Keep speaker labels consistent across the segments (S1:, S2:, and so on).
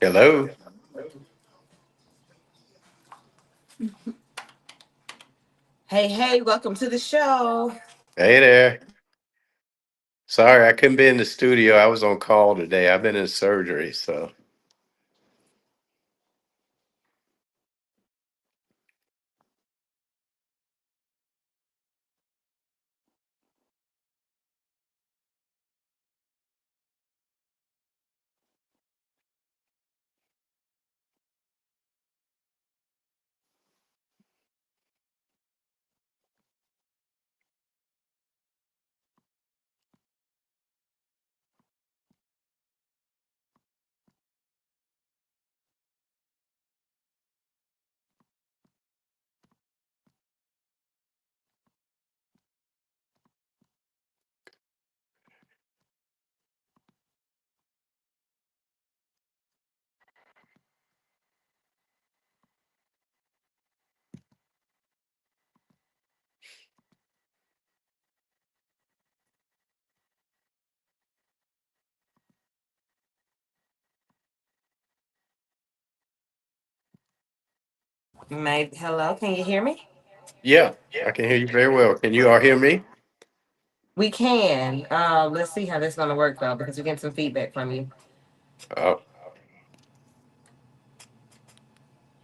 S1: Hello.
S2: Hey, hey, welcome to the show.
S1: Hey there. Sorry, I couldn't be in the studio. I was on call today. I've been in surgery, so
S2: Maybe, hello, can you hear me?
S1: yeah, I can hear you very well. Can you all hear me?
S2: We can. Let's see how this is going to work, though, because we're getting some feedback from you.
S1: Oh,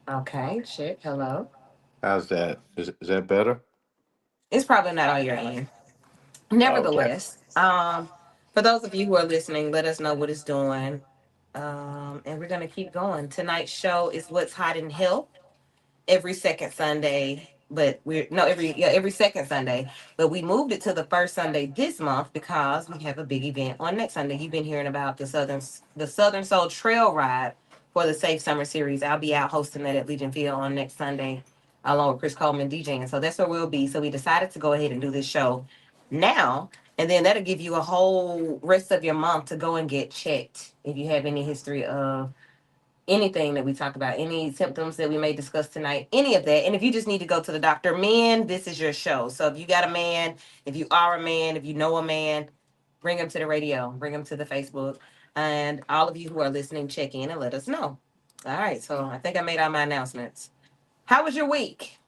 S2: Okay, check. Hello.
S1: how's that? Is that better?
S2: It's probably not on your end.
S1: Okay.
S2: Nevertheless, for those of you who are listening, let us know what it's doing. And we're going to keep going. Tonight's show is What's Hot in Health. Every second Sunday, but we're no every second Sunday, but we moved it to the first Sunday this month because we have a big event on next Sunday. You've been hearing about the Southern Soul Trail Ride for the Safe Summer Series. I'll be out hosting that at Legion Field on next Sunday, along with Chris Coleman DJing. So that's where we'll be. So we decided to go ahead and do this show now. And then that'll give you a whole rest of your month to go and get checked if you have any history of anything that we talk about, any symptoms that we may discuss tonight, any of that. And if you just need to go to the doctor, men, this is your show. So if you got a man, if you are a man, if you know a man, bring him to the radio, bring him to the Facebook. And all of you who are listening, check in and let us know. All right. So I think I made all my announcements. How was your week?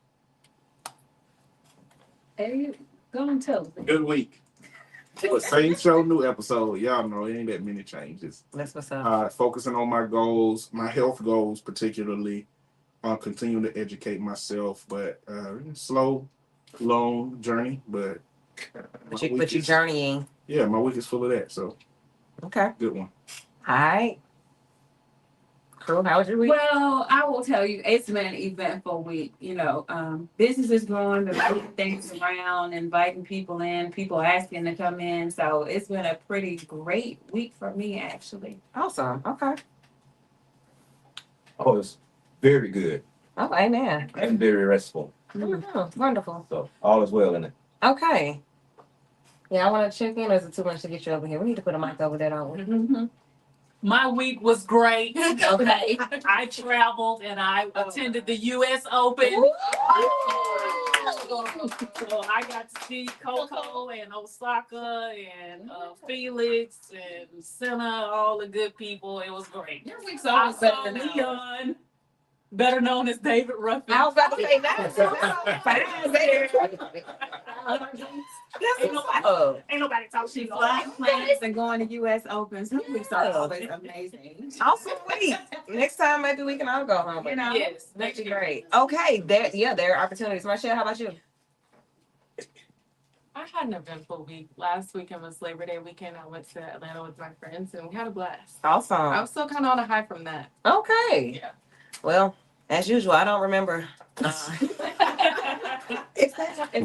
S3: Hey, go and tell me.
S4: Good week. Same show, new episode. Y'all know it ain't that many changes.
S2: That's what's up.
S4: Focusing on my goals, my health goals, particularly. Continuing to educate myself, but slow, long journey. But
S2: But you journeying.
S4: Yeah, my week is full of that. So
S2: Okay.
S4: good one.
S2: All right. Cool. How was your week?
S3: Well, I will tell you, it's been an eventful week. Business is growing, but moving things around, inviting people in, people asking to come in. So it's been a pretty great week for me, actually.
S2: Awesome. Okay.
S5: Oh, it's very good
S2: Oh, amen.
S5: and very restful.
S2: Wonderful.
S5: So all is well in it.
S2: Okay. Yeah, I want to check in. Or is it too much to get you over here? We need to put a mic over there, don't we?
S3: Mm-hmm.
S6: My week was great. Okay. I traveled and I attended the U.S. Open. So I got to see Coco and Osaka and Felix and Senna, all the good people. It was great.
S3: Your week's
S6: I
S3: always better
S6: saw
S3: than ours.
S6: Leon, better known as David Ruffin.
S2: I was about to say that. Fine there.
S6: Ain't nobody, ain't nobody talk shit.
S3: Flying planes and going to U.S. Opens. Your weeks are always amazing.
S2: Awesome week. Next time, maybe we can all go home.
S6: Yes,
S2: That'd be
S6: next year.
S2: great. Okay, there are opportunities. Marshall, how about you?
S7: I had an eventful week. Last weekend was Labor Day weekend. I went to Atlanta with my friends and we had a blast. I
S2: Awesome.
S7: was still kind of on a high from that.
S2: Okay.
S7: Yeah.
S2: Well, as usual, I don't remember.
S3: If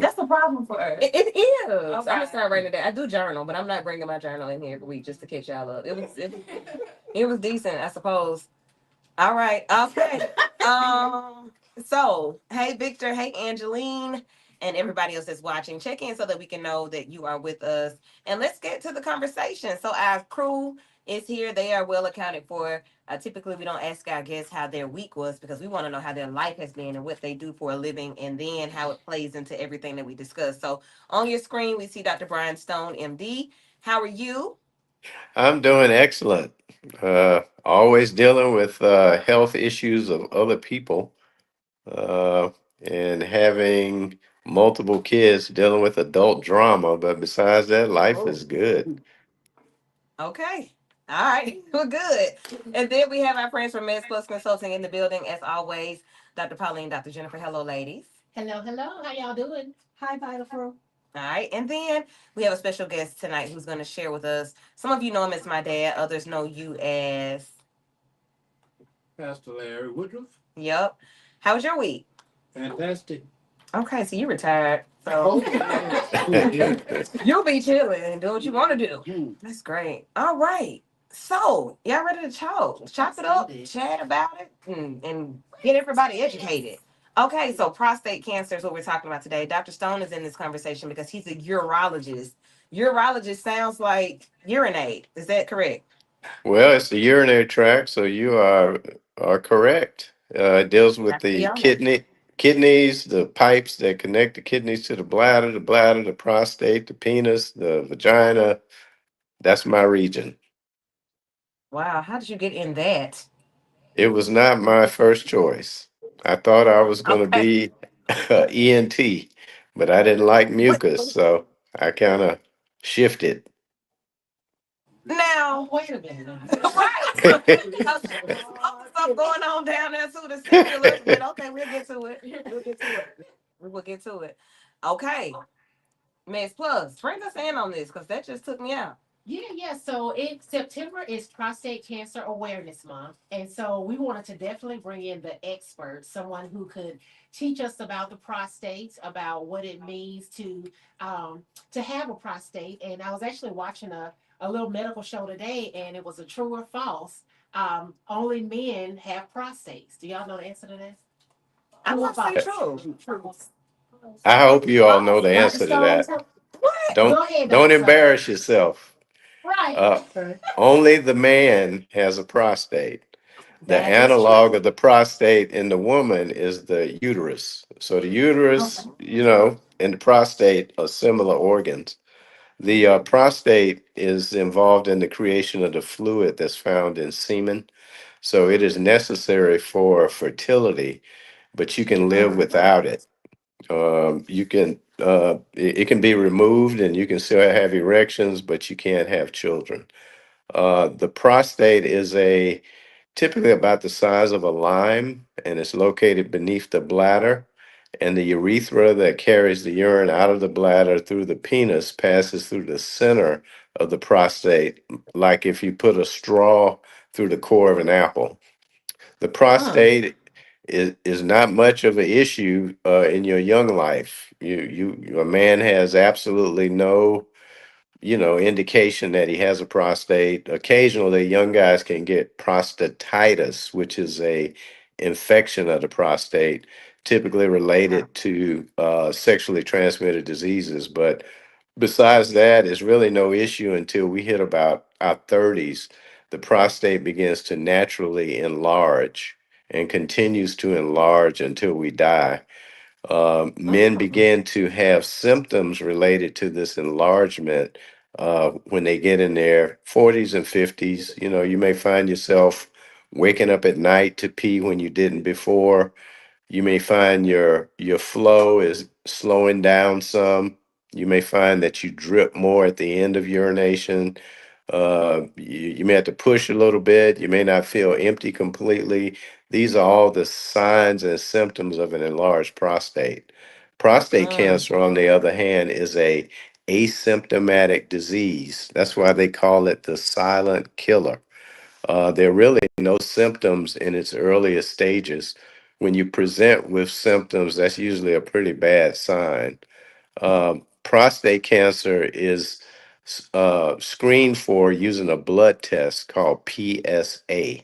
S3: that's a problem for us.
S2: It is. I'm
S3: Okay.
S2: gonna start writing it down. I do journal, but I'm not bringing my journal in here every week just to catch y'all up. It was decent, I suppose. All right. Okay. So hey Victor, hey Angeline, and everybody else that's watching. Check in so that we can know that you are with us. And let's get to the conversation. So our crew is here. They are well accounted for. Typically, we don't ask our guests how their week was because we want to know how their life has been and what they do for a living, and then how it plays into everything that we discuss. So on your screen, we see Dr. Brian Stone, MD. How are you?
S1: I'm doing excellent. Always dealing with health issues of other people, uh, and having multiple kids dealing with adult drama. But besides that, life
S2: Oh,
S1: is good.
S2: okay. All right. Well, good. And then we have our friends from Meds Plus Consulting in the building, as always. Dr. Pauline, Dr. Jennifer. Hello, ladies.
S8: Hello, hello. How y'all doing?
S2: Hi, beautiful. All right. And then we have a special guest tonight who's going to share with us. Some of you know him as my dad, others know you as.
S9: Pastor Larry Woodruff.
S2: Yep. How was your week?
S9: Fantastic.
S2: Okay, so you retired. So you'll be chilling and do what you want to do. That's great. All right. So, y'all ready to chop it up, chat about it, and get everybody educated. Okay, so prostate cancer is what we're talking about today. Dr. Stone is in this conversation because he's a urologist. Urologist sounds like urinate. Is that correct?
S1: Well, it's the urinary tract, so you are correct. It deals with
S2: That's the
S1: the
S2: honor.
S1: kidneys, the pipes that connect the kidneys to the bladder, the prostate, the penis, the vagina. That's my region.
S2: Wow, how did you get in that?
S1: It was not my first choice. I thought I was going to
S2: Okay.
S1: be a ENT, but I didn't like
S2: What
S1: mucus, so I kind of shifted.
S2: now?
S8: Wait a minute.
S2: Right. Stuff going on down there too to sift a little bit. Okay, we'll get to it. We'll get to it. We will get to it. Okay. Miss Plus, bring us in on this because that just took me out.
S8: Yeah. So September is Prostate Cancer Awareness Month. And so we wanted to definitely bring in the expert, someone who could teach us about the prostate, about what it means to have a prostate. And I was actually watching a little medical show today, and it was a true or false. Only men have prostates. Do y'all know the answer to this?
S2: I'm
S8: True or
S2: gonna say
S8: false?
S2: true.
S8: True.
S1: I hope you all know
S2: False.
S1: the
S8: Dr.
S1: answer to
S8: Stone?
S1: that.
S2: What?
S1: Don't
S8: Go ahead,
S1: don't
S8: Dr. Stone.
S1: embarrass yourself.
S8: Right.
S1: Uh, Only the man has a prostate. The
S8: That is
S1: analog
S8: true.
S1: of the prostate in the woman is the uterus. So the uterus,
S8: Okay.
S1: and the prostate are similar organs. The prostate is involved in the creation of the fluid that's found in semen. So it is necessary for fertility, but you can live without it. It can be removed and you can still have erections, but you can't have children. The prostate is typically about the size of a lime, and it's located beneath the bladder. And the urethra that carries the urine out of the bladder through the penis passes through the center of the prostate, like if you put a straw through the core of an apple. The
S2: Mm.
S1: prostate is not much of an issue in your young life. A man has absolutely no indication that he has a prostate. Occasionally, young guys can get prostatitis, which is a infection of the prostate, typically related to sexually transmitted diseases. But besides that, it's really no issue until we hit about our 30s. The prostate begins to naturally enlarge and continues to enlarge until we die. Men
S2: Mm.
S1: begin to have symptoms related to this enlargement when they get in their 40s and 50s. You may find yourself waking up at night to pee when you didn't before. You may find your flow is slowing down some. You may find that you drip more at the end of urination. You may have to push a little bit. You may not feel empty completely. These are all the signs and symptoms of an enlarged prostate. Prostate
S2: Mm.
S1: cancer, on the other hand, is a asymptomatic disease. That's why they call it the silent killer. There are really no symptoms in its earliest stages. When you present with symptoms, that's usually a pretty bad sign. Prostate cancer is screened for using a blood test called PSA.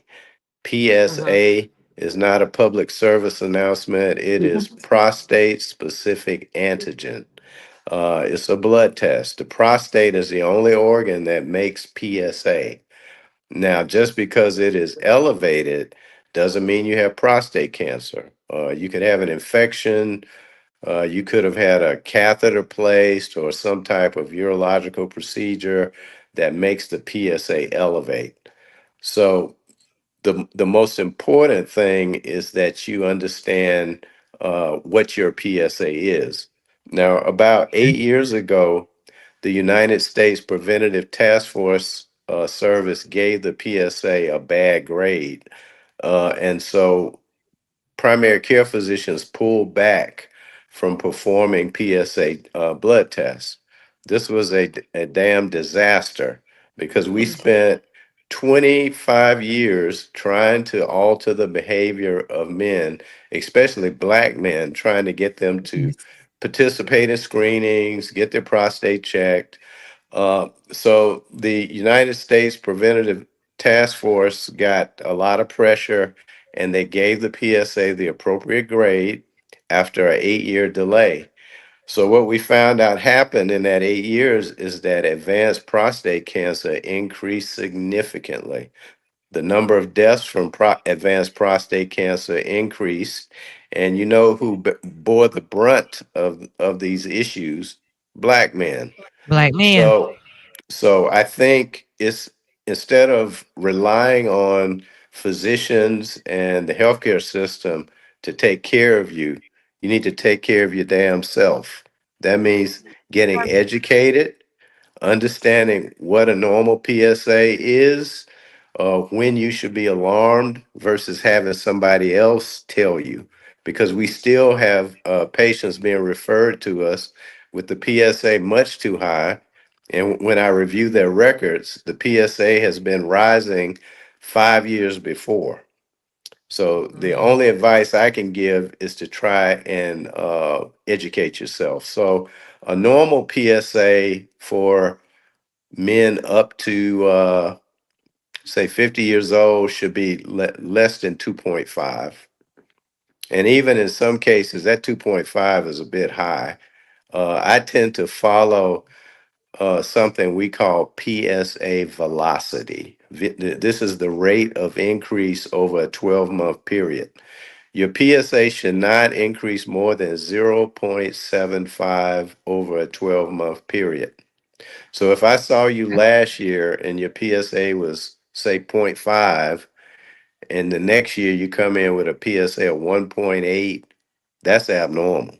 S2: Mm-hmm.
S1: PSA is not a public service announcement, it is prostate specific antigen. It's a blood test. The prostate is the only organ that makes PSA. Now, just because it is elevated doesn't mean you have prostate cancer. You could have an infection, You could have had a catheter placed or some type of urological procedure that makes the PSA elevate. So the most important thing is that you understand what your PSA is. Now, about 8 years ago, the United States Preventative Task Force Service gave the PSA a bad grade. And so primary care physicians pulled back from performing PSA blood tests. This was a damn disaster because we spent 25 years trying to alter the behavior of men, especially black men, trying to get them to participate in screenings, get their prostate checked. So the United States Preventative Task Force got a lot of pressure and they gave the PSA the appropriate grade after an 8 year delay. So what we found out happened in that 8 years is that advanced prostate cancer increased significantly. The number of deaths from advanced prostate cancer increased. And you know who bore the brunt of these issues? Black men.
S2: Black men.
S1: So I think it's instead of relying on physicians and the healthcare system to take care of you, you need to take care of your damn self. That means getting educated, understanding what a normal PSA is, when you should be alarmed versus having somebody else tell you. Because we still have patients being referred to us with the PSA much too high. And when I review their records, the PSA has been rising 5 years before. So the only advice I can give is to try and educate yourself. So a normal PSA for men up to say 50 years old should be less than 2.5. And even in some cases, that 2.5 is a bit high. I tend to follow something we call PSA velocity. This is the rate of increase over a 12-month period. Your PSA should not increase more than 0.75 over a 12-month period. So if I saw you last year and your PSA was, say, zero point 0.5, and the next year you come in with a PSA of 1.8, that's abnormal.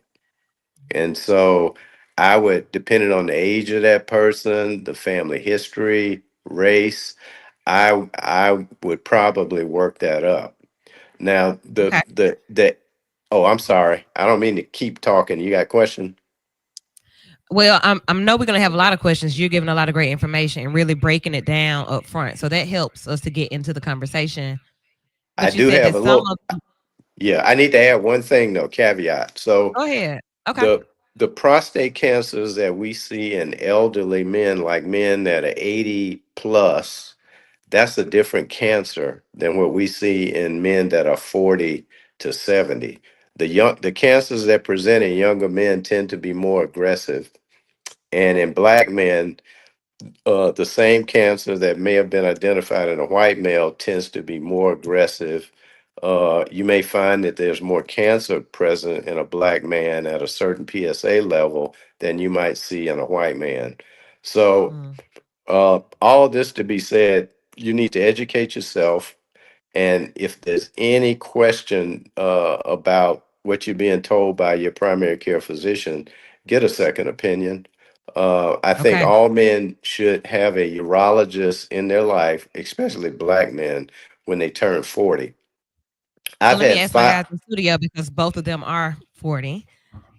S1: And so I would, depending on the age of that person, the family history, race, I would probably work that up. Now
S2: Okay.
S1: the oh, I'm sorry. I don't mean to keep talking. You got a question?
S2: Well, I know we're gonna have a lot of questions. You're giving a lot of great information and really breaking it down up front, so that helps us to get into the conversation.
S1: I
S2: But you
S1: do
S2: said
S1: have
S2: that
S1: a
S2: some
S1: little,
S2: of
S1: yeah, I need to add one thing though, caveat. So
S2: go ahead. Okay.
S1: the prostate cancers that we see in elderly men, like men that are 80 plus, that's a different cancer than what we see in men that are 40 to 70. The cancers that present in younger men tend to be more aggressive. And in black men, the same cancer that may have been identified in a white male tends to be more aggressive. You may find that there's more cancer present in a black man at a certain PSA level than you might see in a white man. So,
S2: Mm.
S1: all of this to be said, you need to educate yourself. And if there's any question about what you're being told by your primary care physician, get a second opinion. I think
S2: Okay.
S1: all men should have a urologist in their life, especially black men, when they turn 40.
S2: So
S1: I've
S2: let me
S1: had
S2: ask my
S1: five,
S2: guys in the studio because both of them are 40.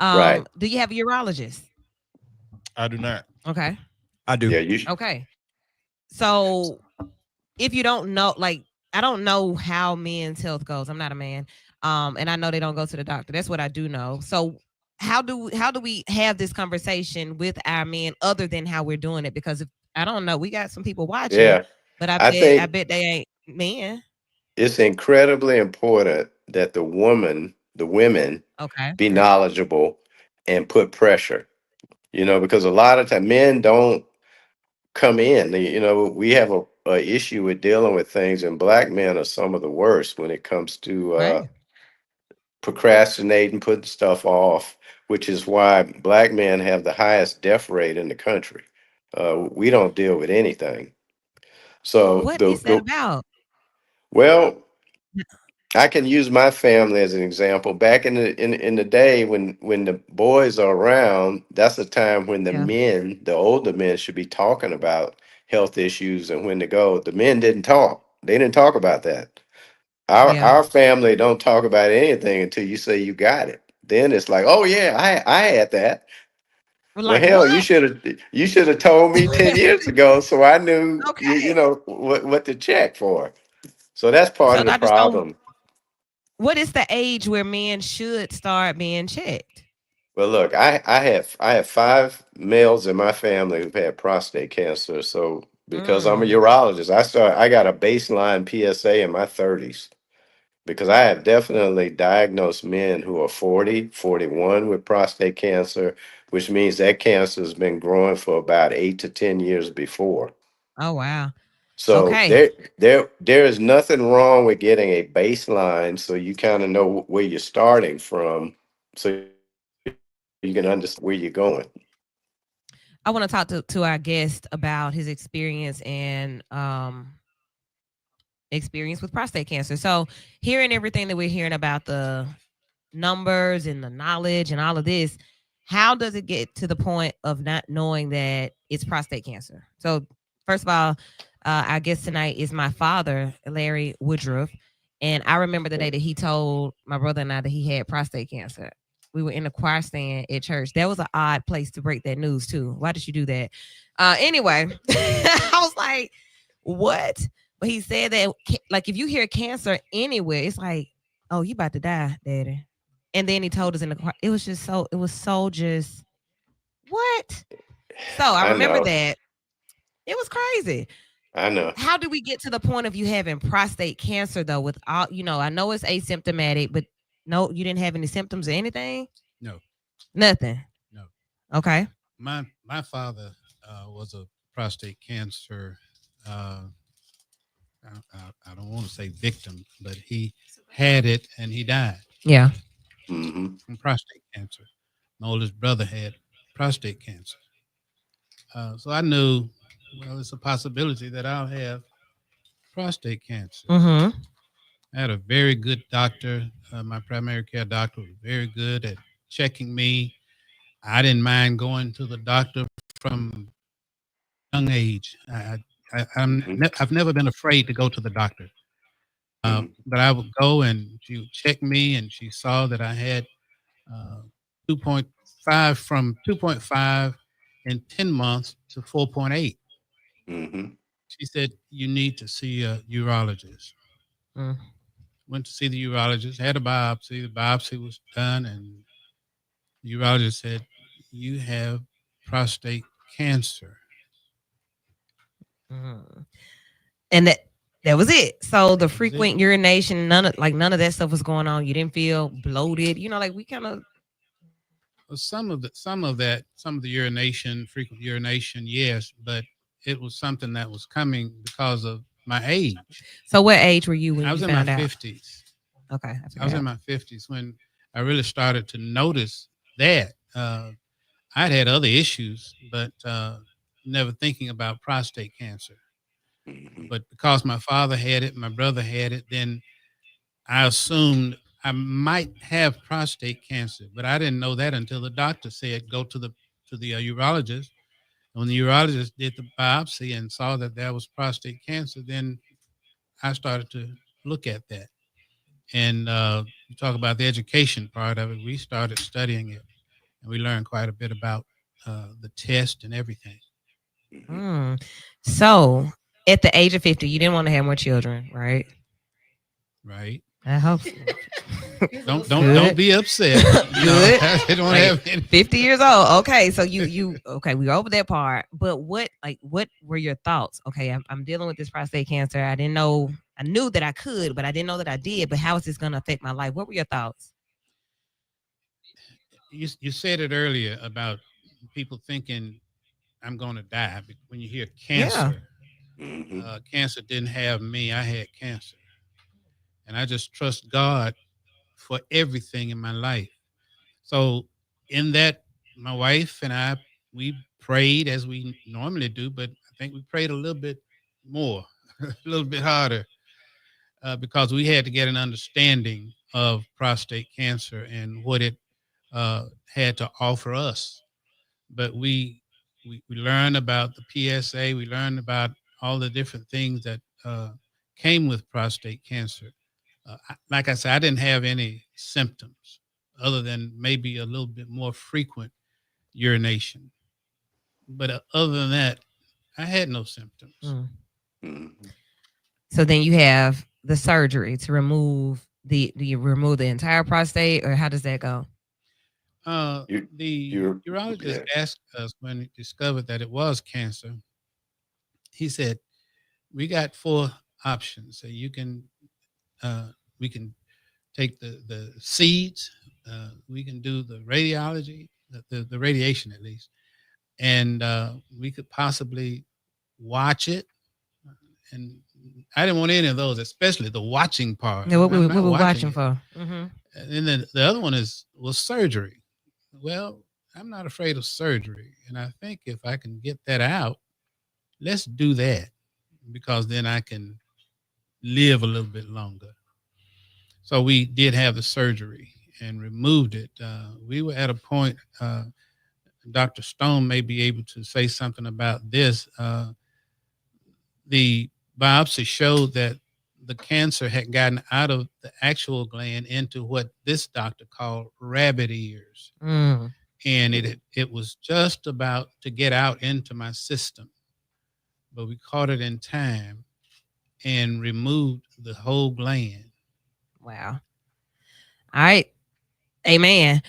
S1: right?
S2: Do you have a urologist?
S10: I do not.
S2: Okay.
S5: I do.
S1: Yeah, you should.
S2: Okay. So if you don't know, like, I don't know how men's health goes. I'm not a man. And I know they don't go to the doctor. That's what I do know. So how do we have this conversation with our men other than how we're doing it? Because if I don't know, we got some people watching,
S1: Yeah,
S2: but I
S1: I
S2: bet I
S1: think
S2: bet they ain't men.
S1: it's incredibly important that the women,
S2: Okay.
S1: be knowledgeable and put pressure. Because a lot of time men don't come in. We have a issue with dealing with things, and black men are some of the worst when it comes to
S2: Right.
S1: procrastinating, putting stuff off. which is why black men have the highest death rate in the country. We don't deal with anything. So
S2: What is that about?
S1: well, I can use my family as an example. Back in the day when the boys are around, that's the time when the
S2: Yeah.
S1: men, the older men, should be talking about health issues and when to go. The men didn't talk. They didn't talk about that.
S2: Yeah.
S1: Our family don't talk about anything until you say you got it. Then it's like, oh yeah, I had that.
S2: We're
S1: Well,
S2: like,
S1: hell,
S2: what?
S1: you should have told me 10 years ago, so I knew you
S2: Okay.
S1: know what to check for. So that's part
S2: So
S1: of the
S2: Dr. Stone,
S1: problem.
S2: what is the age where men should start being checked?
S1: Well, look, I have 5 males in my family who've had prostate cancer. So because I'm a
S2: Mm.
S1: urologist, I got a baseline PSA in my 30s because I have definitely diagnosed men who are 40, 41 with prostate cancer, which means that cancer has been growing for about 8 to 10 years before.
S2: Oh wow.
S1: So
S2: Okay.
S1: there is nothing wrong with getting a baseline so you kind of know where you're starting from, so you can understand where you're going.
S2: I want to talk to our guest about his experience and experience with prostate cancer. So hearing everything that we're hearing about the numbers and the knowledge and all of this, how does it get to the point of not knowing that it's prostate cancer? So first of all, our guest tonight is my father, Larry Woodruff. And I remember the day that he told my brother and I that he had prostate cancer. We were in the choir stand at church. That was an odd place to break that news too. Why did you do that? Anyway, I was like, what? But he said that like if you hear cancer anywhere, it's like, oh, you about to die, daddy. And then he told us in the choir, it was just so, it was so just what? So I
S1: I
S2: remember
S1: know,
S2: that. It was crazy.
S1: I know.
S2: How do we get to the point of you having prostate cancer though? With all, I know it's asymptomatic, but no, you didn't have any symptoms or anything.
S9: No,
S2: Nothing.
S9: no.
S2: Okay.
S9: My father was a prostate cancer. Uh, I don't want to say victim, but he had it and he died
S2: Yeah.
S1: Hmm.
S9: from prostate cancer. My oldest brother had prostate cancer. So I knew, well, it's a possibility that I'll have prostate cancer.
S2: Mm-hmm.
S9: I had a very good doctor. My primary care doctor was very good at checking me. I didn't mind going to the doctor from young age.
S1: Hmm.
S9: I've never been afraid to go to the doctor.
S1: Hmm.
S9: But I would go and she would check me, and she saw that I had uh, 2.5 from 2.5 in 10 months to 4.8.
S1: Hmm.
S9: She said, you need to see a urologist.
S2: Mm.
S9: Went to see the urologist, had a biopsy. The biopsy was done, and the urologist said, you have prostate cancer.
S2: Mm. And that was it. So the
S9: That was it.
S2: frequent urination, none of that stuff was going on. You didn't feel bloated. Like we kind of.
S9: Well, some of the urination, frequent urination, yes, but it was something that was coming because of my age.
S2: So what age were you when
S9: I
S2: you
S9: was in my
S2: found out?
S9: 50s.
S2: Okay, I
S9: I was in
S2: forgot.
S9: my 50s when I really started to notice that. I'd had other issues, but never thinking about prostate cancer.
S1: Hmm.
S9: But because my father had it, my brother had it, then I assumed I might have prostate cancer, but I didn't know that until the doctor said go to the urologist. When the urologist did the biopsy and saw that there was prostate cancer, then I started to look at that. And you talk about the education part of it. We started studying it, and we learned quite a bit about the test and everything.
S1: Hmm.
S2: Mm. So at the age of 50, you didn't want to have more children, right?
S9: Right?
S2: I hope so.
S9: Don't be upset.
S2: Good.
S9: I don't
S2: Like
S9: have any.
S2: 50 years old. Okay, so you okay, we're over that part. But what were your thoughts? Okay, I'm dealing with this prostate cancer. I knew that I could, but I didn't know that I did. But how is this gonna affect my life? What were your thoughts?
S9: You said it earlier about people thinking I'm going to die when you hear
S2: Yeah.
S9: cancer.
S1: Hmm.
S9: Cancer didn't have me. I had cancer, and I just trust God for everything in my life. So in that, my wife and I, we prayed as we normally do, but I think we prayed a little bit more, a little bit harder, because we had to get an understanding of prostate cancer and what it had to offer us. But we learned about the PSA. We learned about all the different things that came with prostate cancer. Like I said, I didn't have any symptoms other than maybe a little bit more frequent urination. But other than that, I had no symptoms.
S2: Mm.
S1: Mhm.
S2: So then you have the surgery to remove the. Do you remove the entire prostate, or how does that go?
S1: You,
S9: The
S1: you're,
S9: urologist
S1: yeah.
S9: asked us when he discovered that it was cancer. He said, "We got four options. So you can, we can take the seeds, we can do the radiology, the radiation at least, and we could possibly watch it." And I didn't want any of those, especially the watching part.
S2: Yeah,
S9: I'm
S2: what
S9: not
S2: we
S9: watching
S2: watching
S9: it.
S2: for? Mm-hmm.
S9: And then the other one was surgery. Well, I'm not afraid of surgery, and I think if I can get that out, let's do that because then I can live a little bit longer. So we did have the surgery and removed it. We were at a point. Dr. Stone may be able to say something about this. The biopsy showed that the cancer had gotten out of the actual gland into what this doctor called rabbit ears,
S2: Mm.
S9: and it was just about to get out into my system, but we caught it in time and removed the whole gland.
S2: Wow. All right. Amen.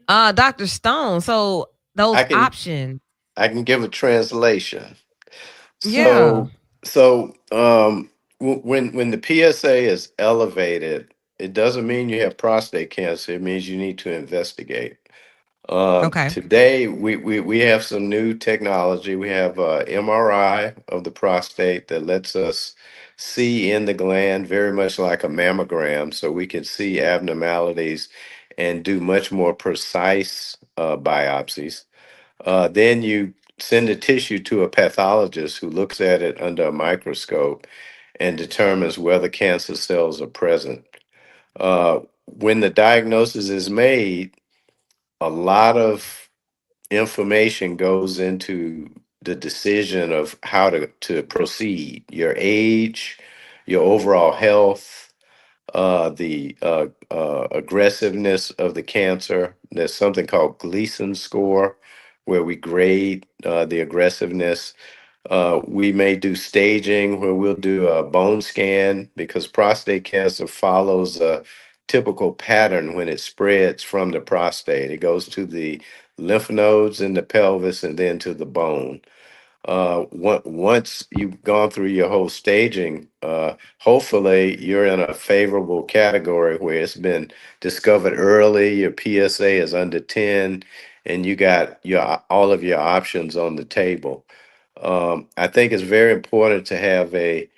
S2: Dr. Stone. So
S1: I
S2: those
S1: can
S2: options.
S1: I can give a translation.
S2: Yeah.
S1: So when the PSA is elevated, it doesn't mean you have prostate cancer. It means you need to investigate.
S2: Okay.
S1: Today, we have some new technology. We have MRI of the prostate that lets us see in the gland very much like a mammogram, so we can see abnormalities and do much more precise biopsies. Then you send the tissue to a pathologist who looks at it under a microscope and determines whether cancer cells are present. When the diagnosis is made, a lot of information goes into the decision of how to proceed. Your age, your overall health, the aggressiveness of the cancer. There's something called Gleason score, where we grade the aggressiveness. We may do staging where we'll do a bone scan because prostate cancer follows a typical pattern when it spreads from the prostate. It goes to the lymph nodes in the pelvis and then to the bone. Once you've gone through your whole staging, hopefully you're in a favorable category where it's been discovered early, your PSA is under 10, and you got your all of your options on the table. I think it's very important to have a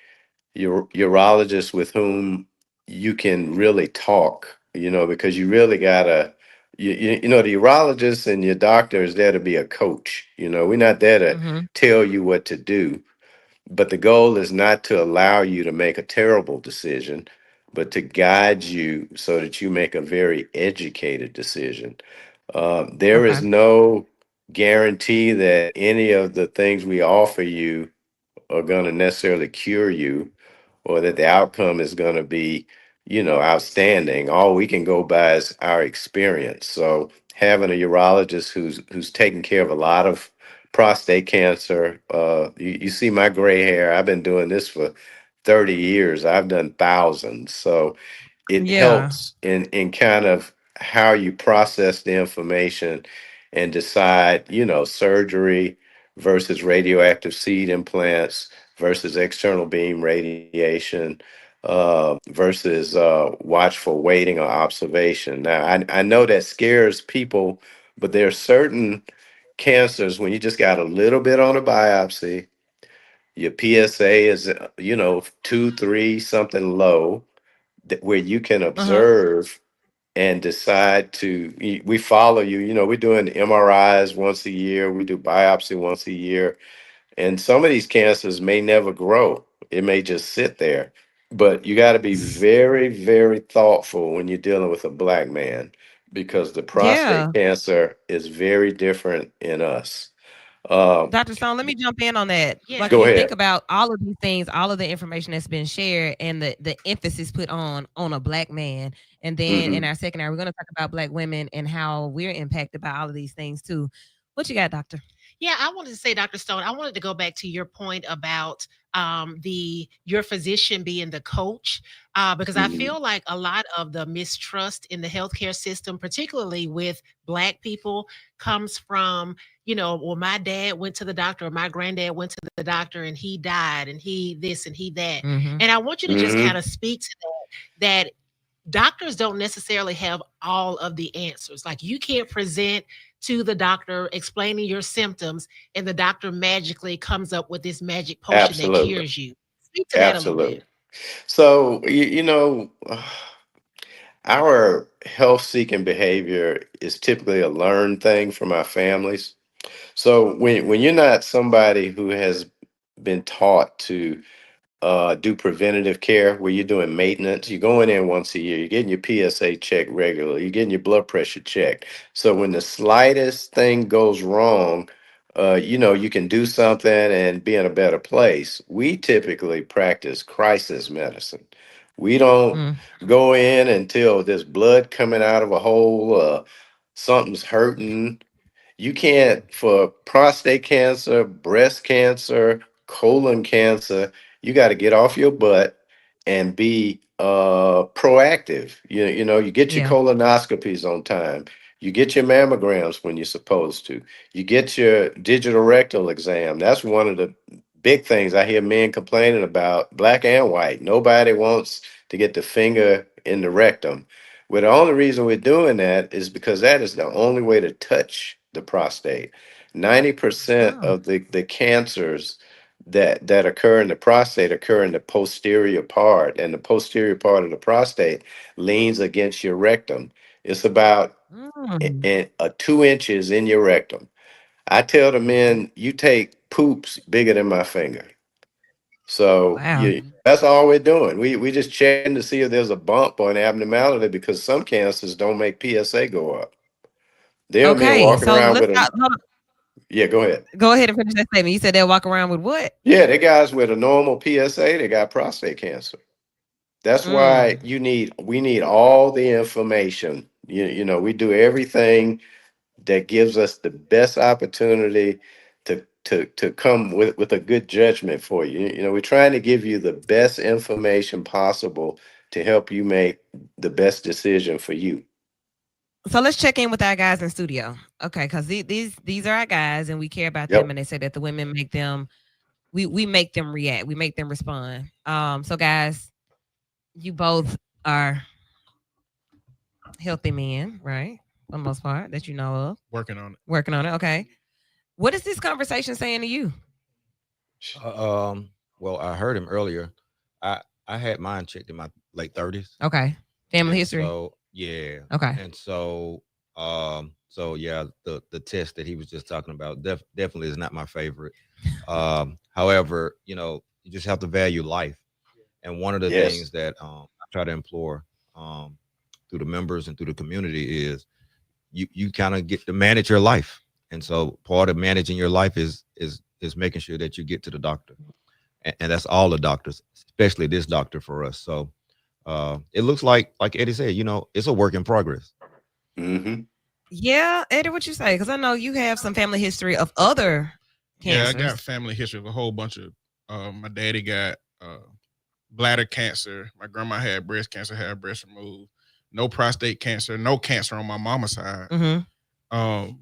S1: urologist with whom you can really talk, because you really gotta, the urologist and your doctor is there to be a coach. We're not there to
S2: Mm-hmm.
S1: tell you what to do, but the goal is not to allow you to make a terrible decision, but to guide you so that you make a very educated decision. There is
S2: Okay.
S1: no guarantee that any of the things we offer you are going to necessarily cure you or that the outcome is going to be, outstanding. All we can go by is our experience. So having a urologist who's taking care of a lot of prostate cancer, you see my gray hair. I've been doing this for 30 years. I've done thousands. So it
S2: Yeah.
S1: helps in kind of how you process the information and decide, surgery versus radioactive seed implants versus external beam radiation versus watchful waiting or observation. Now, I know that scares people, but there are certain cancers when you just got a little bit on a biopsy, your PSA is, 2, 3, something low, where you can
S2: Uh-huh.
S1: observe and decide to, we follow you. We're doing MRIs once a year. We do biopsy once a year. And some of these cancers may never grow. It may just sit there. But you got to be very, very thoughtful when you're dealing with a black man because the prostate
S2: Yeah.
S1: cancer is very different in us. Um,
S2: Dr. Stone, let me jump in on that.
S8: Yeah.
S2: Like
S1: Go
S2: you think
S1: ahead.
S2: about all of these things, all of the information that's been shared and the emphasis put on a black man. And then in
S1: Hmm.
S2: our second hour, we're gonna talk about black women and how we're impacted by all of these things too. What you got, doctor?
S8: Yeah, I wanted to say, Dr. Stone, I wanted to go back to your point about your physician being the coach, because I
S1: Hmm.
S8: feel like a lot of the mistrust in the healthcare system, particularly with Black people, comes from, well, my dad went to the doctor or my granddad went to the doctor and he died and he this and he that.
S2: Mm-hmm.
S8: And I want you to just
S1: Hmm.
S8: kind of speak to that doctors don't necessarily have all of the answers. Like you can't present to the doctor explaining your symptoms and the doctor magically comes up with this magic potion that
S1: Absolutely.
S8: cures you. Speak to that a little
S1: Absolutely.
S8: bit.
S1: So, our health seeking behavior is typically a learned thing from our families. So when you're not somebody who has been taught to do preventative care, where you're doing maintenance, you're going in once a year, you're getting your PSA checked regularly, you're getting your blood pressure checked. So when the slightest thing goes wrong, you can do something and be in a better place. We typically practice crisis medicine. We don't
S2: Mm.
S1: go in until there's blood coming out of a hole, something's hurting. You can't, for prostate cancer, breast cancer, colon cancer, you got to get off your butt and be proactive. You get your
S2: Yeah.
S1: colonoscopies on time. You get your mammograms when you're supposed to. You get your digital rectal exam. That's one of the big things I hear men complaining about, black and white. Nobody wants to get the finger in the rectum. Well, the only reason we're doing that is because that is the only way to touch the prostate. 90%
S2: Oh.
S1: of the cancers that occur in the prostate occur in the posterior part, and the posterior part of the prostate leans against your rectum. It's about
S2: Mm.
S1: 2 inches in your rectum. I tell the men, you take poops bigger than my finger. So
S2: Wow.
S1: that's all we're doing. We just checking to see if there's a bump or an abnormality because some cancers don't make PSA go up. There are men
S2: Okay,
S1: walking
S2: so
S1: around
S2: let's
S1: with a,
S2: talk, hold on.
S1: yeah, go ahead.
S2: Go ahead and finish that statement. You said they'll walk around with what?
S1: Yeah, they guys with a normal PSA, they got prostate cancer. That's why
S2: Mm.
S1: we need all the information. We do everything that gives us the best opportunity to come with a good judgment for you. We're trying to give you the best information possible to help you make the best decision for you.
S2: So let's check in with our guys in studio. Okay, because these are our guys and we care about them,
S1: Yep.
S2: and they say that the women make them we make them react, we make them respond. So guys, you both are healthy men, right? For the most part, that you know of.
S10: Working on it.
S2: Working on it. Okay. What is this conversation saying to you?
S5: Well, I heard him earlier. I had mine checked in my late 30s.
S2: Okay. Family
S5: And
S2: history.
S5: so yeah.
S2: Okay.
S5: And so yeah, the test that he was just talking about definitely is not my favorite. However, you just have to value life. And one of the
S1: Yes.
S5: things that I try to implore through the members and through the community is you kind of get to manage your life. And so part of managing your life is making sure that you get to the doctor. And that's all the doctors, especially this doctor for us. So it looks like Eddie said, it's a work in progress.
S1: Mm-hmm.
S2: Yeah, Eddie, what you say? Because I know you have some family history of other cancers.
S10: Yeah, I got family history of a whole bunch of. My daddy got bladder cancer. My grandma had breast cancer, had breast removed. No prostate cancer, no cancer on my mama's side.
S2: Mm-hmm.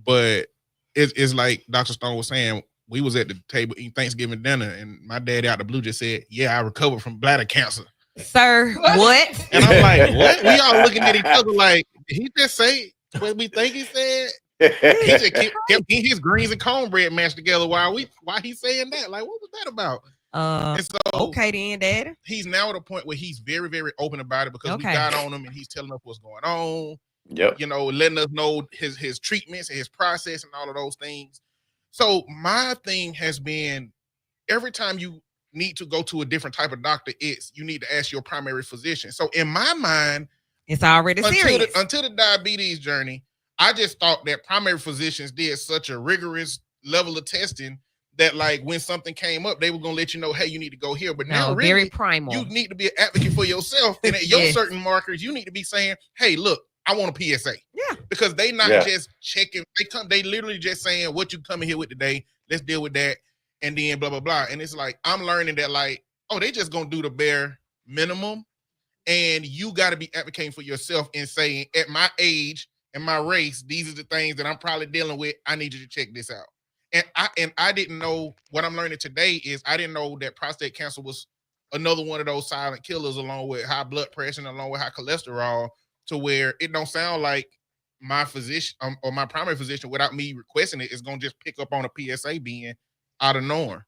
S10: But it's like Dr. Stone was saying, we was at the table eating Thanksgiving dinner, and my daddy out the blue just said, "Yeah, I recovered from bladder cancer."
S2: Sir, what?
S10: And I'm like, what? We all looking at each other like, did he just say what we think he said? He just kept getting his greens and cornbread mashed together while he saying that. Like, what was that about? And so
S2: Okay, then, Daddy.
S10: he's now at a point where he's very, very open about it because we
S2: Okay.
S10: got on him and he's telling us what's going on.
S1: Yep.
S10: You know, letting us know his treatments and his process and all of those things. So my thing has been, every time you need to go to a different type of doctor, you need to ask your primary physician. So in my mind,
S2: it's already serious.
S10: Until the diabetes journey, I just thought that primary physicians did such a rigorous level of testing that, like, when something came up, they were gonna let you know, hey, you need to go here. But now, really,
S2: very primal.
S10: you need to be an advocate for yourself, and at your certain markers, you need to be saying, hey, look, I want a PSA.
S2: Yeah,
S10: because they not just checking. They literally just saying, what you coming here with today? Let's deal with that, and then blah blah blah. And it's like, I'm learning that, like, oh, they just gonna do the bare minimum, and you got to be advocating for yourself and saying, at my age and my race, these are the things that I'm probably dealing with. I need you to check this out. And I didn't know, what I'm learning today is, I didn't know that prostate cancer was another one of those silent killers, along with high blood pressure and along with high cholesterol, to where it don't sound like my physician or my primary physician, without me requesting it, is going to just pick up on a PSA being out of norm.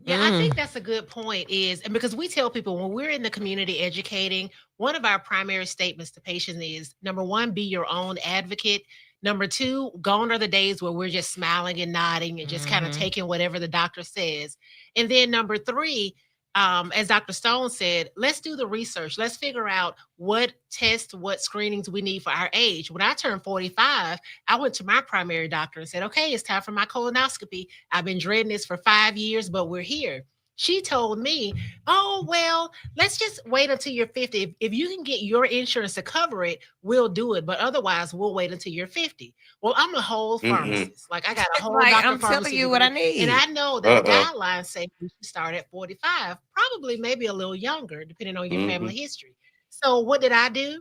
S8: Yeah, I think that's a good point, and because we tell people when we're in the community educating, one of our primary statements to patients is, number one, be your own advocate. Number two, gone are the days where we're just smiling and nodding and just kind of taking whatever the doctor says. And then number three, as Dr. Stone said, let's do the research. Let's figure out what tests, what screenings we need for our age. When I turned 45, I went to my primary doctor and said, okay, it's time for my colonoscopy. I've been dreading this for 5 years, but we're here. She told me, oh, well, let's just wait until you're 50. If you can get your insurance to cover it, we'll do it. But otherwise, we'll wait until you're 50. Well, I'm a whole pharmacist. Like, I got a whole doctor
S2: I'm telling you what I need.
S8: And I know that the guidelines say you should start at 45, probably maybe a little younger, depending on your family history. So what did I do?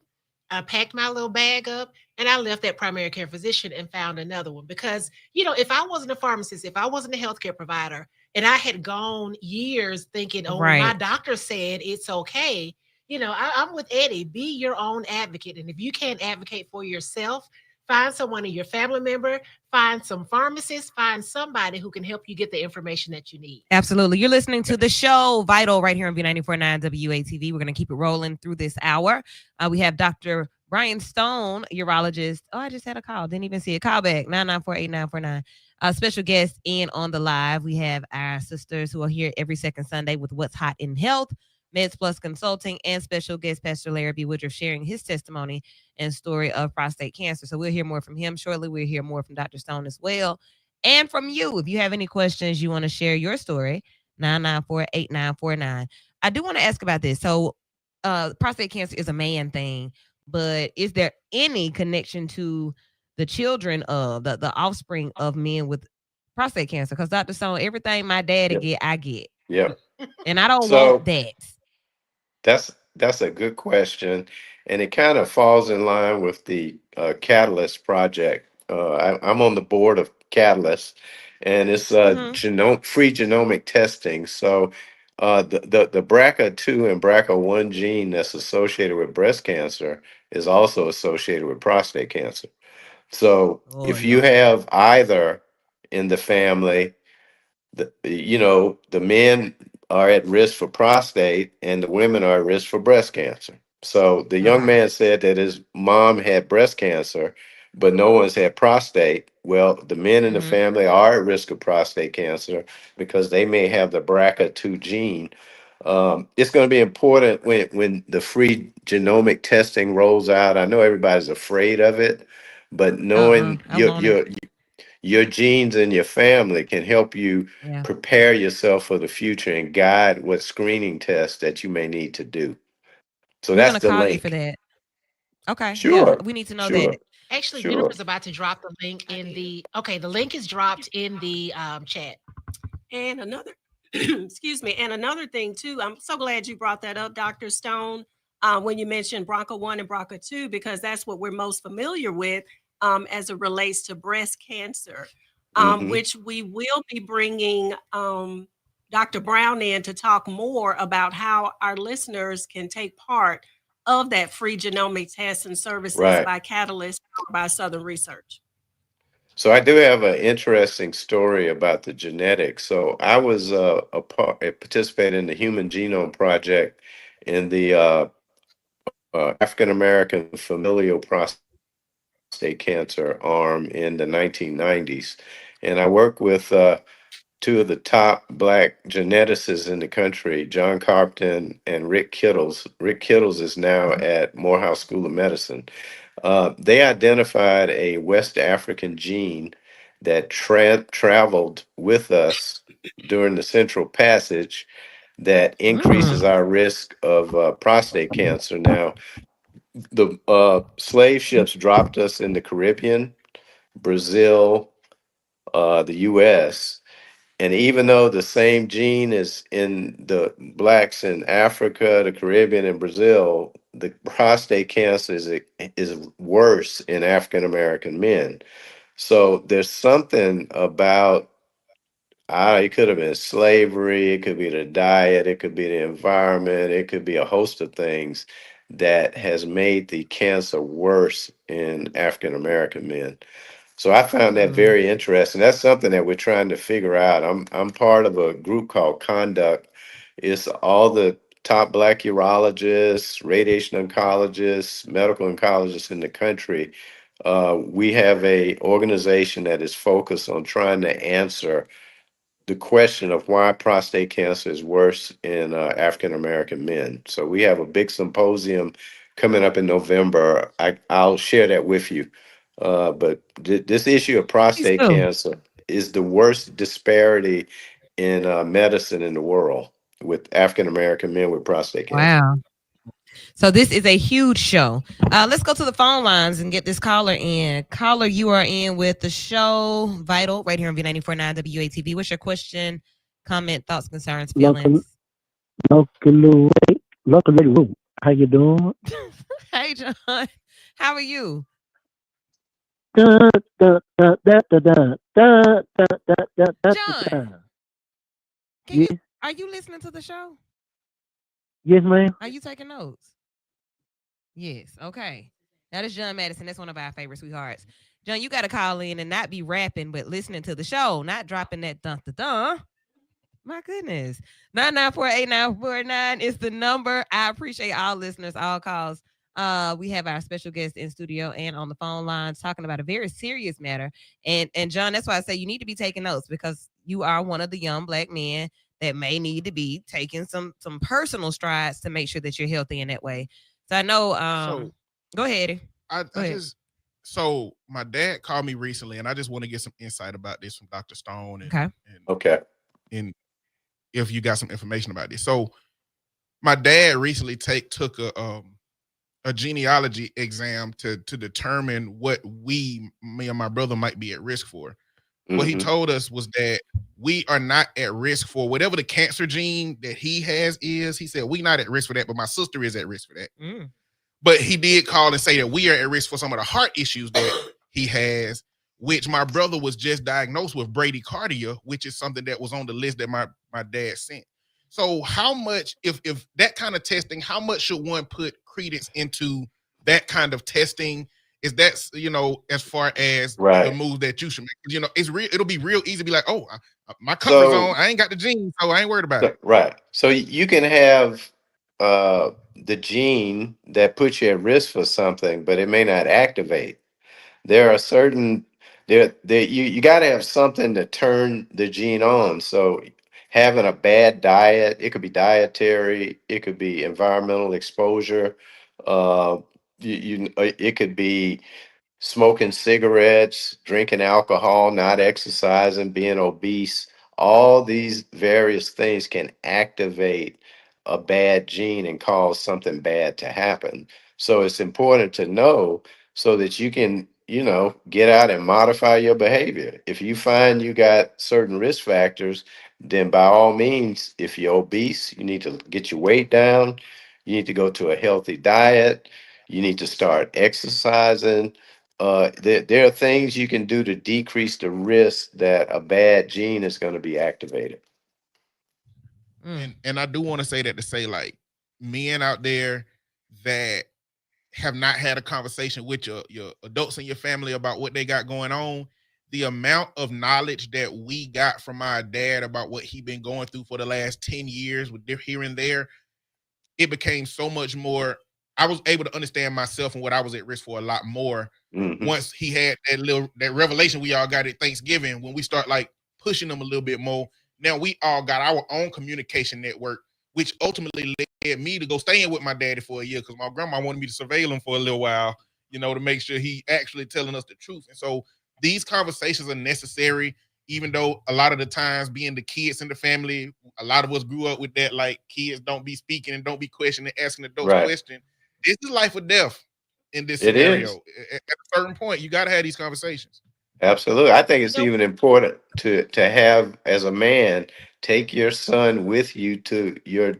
S8: I packed my little bag up and I left that primary care physician and found another one. Because, you know, if I wasn't a pharmacist, if I wasn't a healthcare provider, and I had gone years thinking, oh, my doctor said it's okay. You know, I'm with Eddie. Be your own advocate. And if you can't advocate for yourself, find someone in your family member, find some pharmacists, find somebody who can help you get the information that you need.
S2: Absolutely. You're listening to the show Vital right here on B94.9 WATV. We're going to keep it rolling through this hour. We have Dr. Brian Stone, urologist. Oh, I just had a call. Didn't even see it. Call back, 994-8949. Special guest in on the live. We have our sisters who are here every second Sunday with What's Hot in Health, Meds Plus Consulting, and special guest Pastor Larry B. Woodruff sharing his testimony and story of prostate cancer. So we'll hear more from him shortly. We'll hear more from Dr. Stone as well. And from you, if you have any questions, you want to share your story, 994-8949. I do want to ask about this. So prostate cancer is a man thing, but is there any connection to the children of the offspring of men with prostate cancer? Because Dr. Stone, everything my daddy get, I get.
S1: Yep.
S2: And I don't want that.
S1: That's a good question. And it kind of falls in line with the Catalyst project. I'm on the board of Catalyst, and it's free genomic testing. So the BRCA2 and BRCA1 gene that's associated with breast cancer is also associated with prostate cancer. So if you have either in the family, the men are at risk for prostate and the women are at risk for breast cancer. So the young man said that his mom had breast cancer, but no one's had prostate. Well, the men in the family are at risk of prostate cancer because they may have the BRCA2 gene. It's going to be important when the free genomic testing rolls out. I know everybody's afraid of it, but knowing your genes and your family can help you prepare yourself for the future and guide what screening tests that you may need to do. So
S2: We're
S1: that's the
S2: call
S1: link.
S2: You for that. Okay.
S1: Sure.
S2: Yeah, we need to know that.
S8: Actually, Jennifer's about to drop the link in the link is dropped in the chat.
S11: And another excuse me, and another thing too, I'm so glad you brought that up, Dr. Stone, when you mentioned BRCA1 and BRCA2, because that's what we're most familiar with as it relates to breast cancer, which we will be bringing Dr. Brown in to talk more about how our listeners can take part of that free genomic tests and services by Catalyst, by Southern Research.
S1: So I do have an interesting story about the genetics. So I was participating in the Human Genome Project in the African American familial prostate cancer arm in the 1990s, and I worked with two of the top black geneticists in the country, John Carpton and Rick Kittles. Rick Kittles is now at Morehouse School of Medicine. They identified a West African gene that traveled with us during the Central Passage that increases our risk of prostate cancer. Now, the slave ships dropped us in the Caribbean, Brazil, the U.S., and even though the same gene is in the blacks in Africa, the Caribbean, and Brazil, the prostate cancer is worse in African American men. So there's something about it could have been slavery, it could be the diet, it could be the environment, it could be a host of things that has made the cancer worse in African American men. So I found that very interesting. That's something that we're trying to figure out. I'm part of a group called Conduct. It's all the top black urologists, radiation oncologists, medical oncologists in the country. We have a organization that is focused on trying to answer the question of why prostate cancer is worse in African American men. So we have a big symposium coming up in November. I'll share that with you. But this issue of prostate
S2: do.
S1: cancer is the worst disparity in medicine in the world with African American men with prostate cancer.
S2: Wow. So this is a huge show. Let's go to the phone lines and get this caller in. Caller, you are in with the show Vital right here on V94.9 WATV. What's your question, comment, thoughts, concerns, feelings?
S12: Local room. How you doing?
S2: Hey, John. How are you?
S12: Da, da, da, da, da, da, da, da, da, da, da,
S2: John,
S12: Yes,
S2: are you listening to the show?
S12: yes, ma'am.
S2: Are you taking notes? Yes. Okay. That is John Madison. That's one of our favorite sweethearts. John, you got to call in and not be rapping, but listening to the show, not dropping that dun dun dun. My goodness. 994-8949 is the number. I appreciate all listeners, all calls. We have our special guest in studio and on the phone lines talking about a very serious matter. And John, that's why I say you need to be taking notes because you are one of the young black men that may need to be taking some personal strides to make sure that you're healthy in that way. So I know go ahead, Eddie.
S10: I
S2: Go ahead.
S10: just so my dad called me recently, and I just want to get some insight about this from Dr. Stone. And,
S2: Okay.
S1: Okay.
S10: and if you got some information about this. So my dad recently took a genealogy exam to determine what me and my brother might be at risk for. What he told us was that we are not at risk for whatever the cancer gene that he has is. He said, we're not at risk for that, but my sister is at risk for that. But he did call and say that we are at risk for some of the heart issues that he has, which my brother was just diagnosed with bradycardia, which is something that was on the list that my dad sent. So how much, if that kind of testing, how much should one put credence into that kind of testing? Is that, as far as the move that you should make? It'll be real easy to be like, oh, my comfort zone, I ain't got the gene, so I ain't worried about it.
S1: Right. So you can have the gene that puts you at risk for something, but it may not activate. There are certain you got to have something to turn the gene on. So having a bad diet, it could be dietary, it could be environmental exposure, it could be smoking cigarettes, drinking alcohol, not exercising, being obese. All these various things can activate a bad gene and cause something bad to happen. So it's important to know so that you can, get out and modify your behavior. If you find you got certain risk factors, then by all means, if you're obese, you need to get your weight down. You need to go to a healthy diet. You need to start exercising. There are things you can do to decrease the risk that a bad gene is going to be activated.
S10: And I do want to say that to say, like, men out there that have not had a conversation with your adults in your family about what they got going on, the amount of knowledge that we got from our dad about what he been going through for the last 10 years with here and there, it became so much more. I was able to understand myself and what I was at risk for a lot more once he had that revelation we all got at Thanksgiving, when we start like pushing them a little bit more. Now we all got our own communication network, which ultimately led me to go staying with my daddy for a year, because my grandma wanted me to surveil him for a little while, you know, to make sure he actually telling us the truth. And so these conversations are necessary, even though a lot of the times, being the kids in the family, a lot of us grew up with that, like, kids don't be speaking and don't be questioning, asking adults questions. This is life or death in this scenario. At a certain point, you got to have these conversations.
S1: Absolutely. I think it's even important to have, as a man, take your son with you to your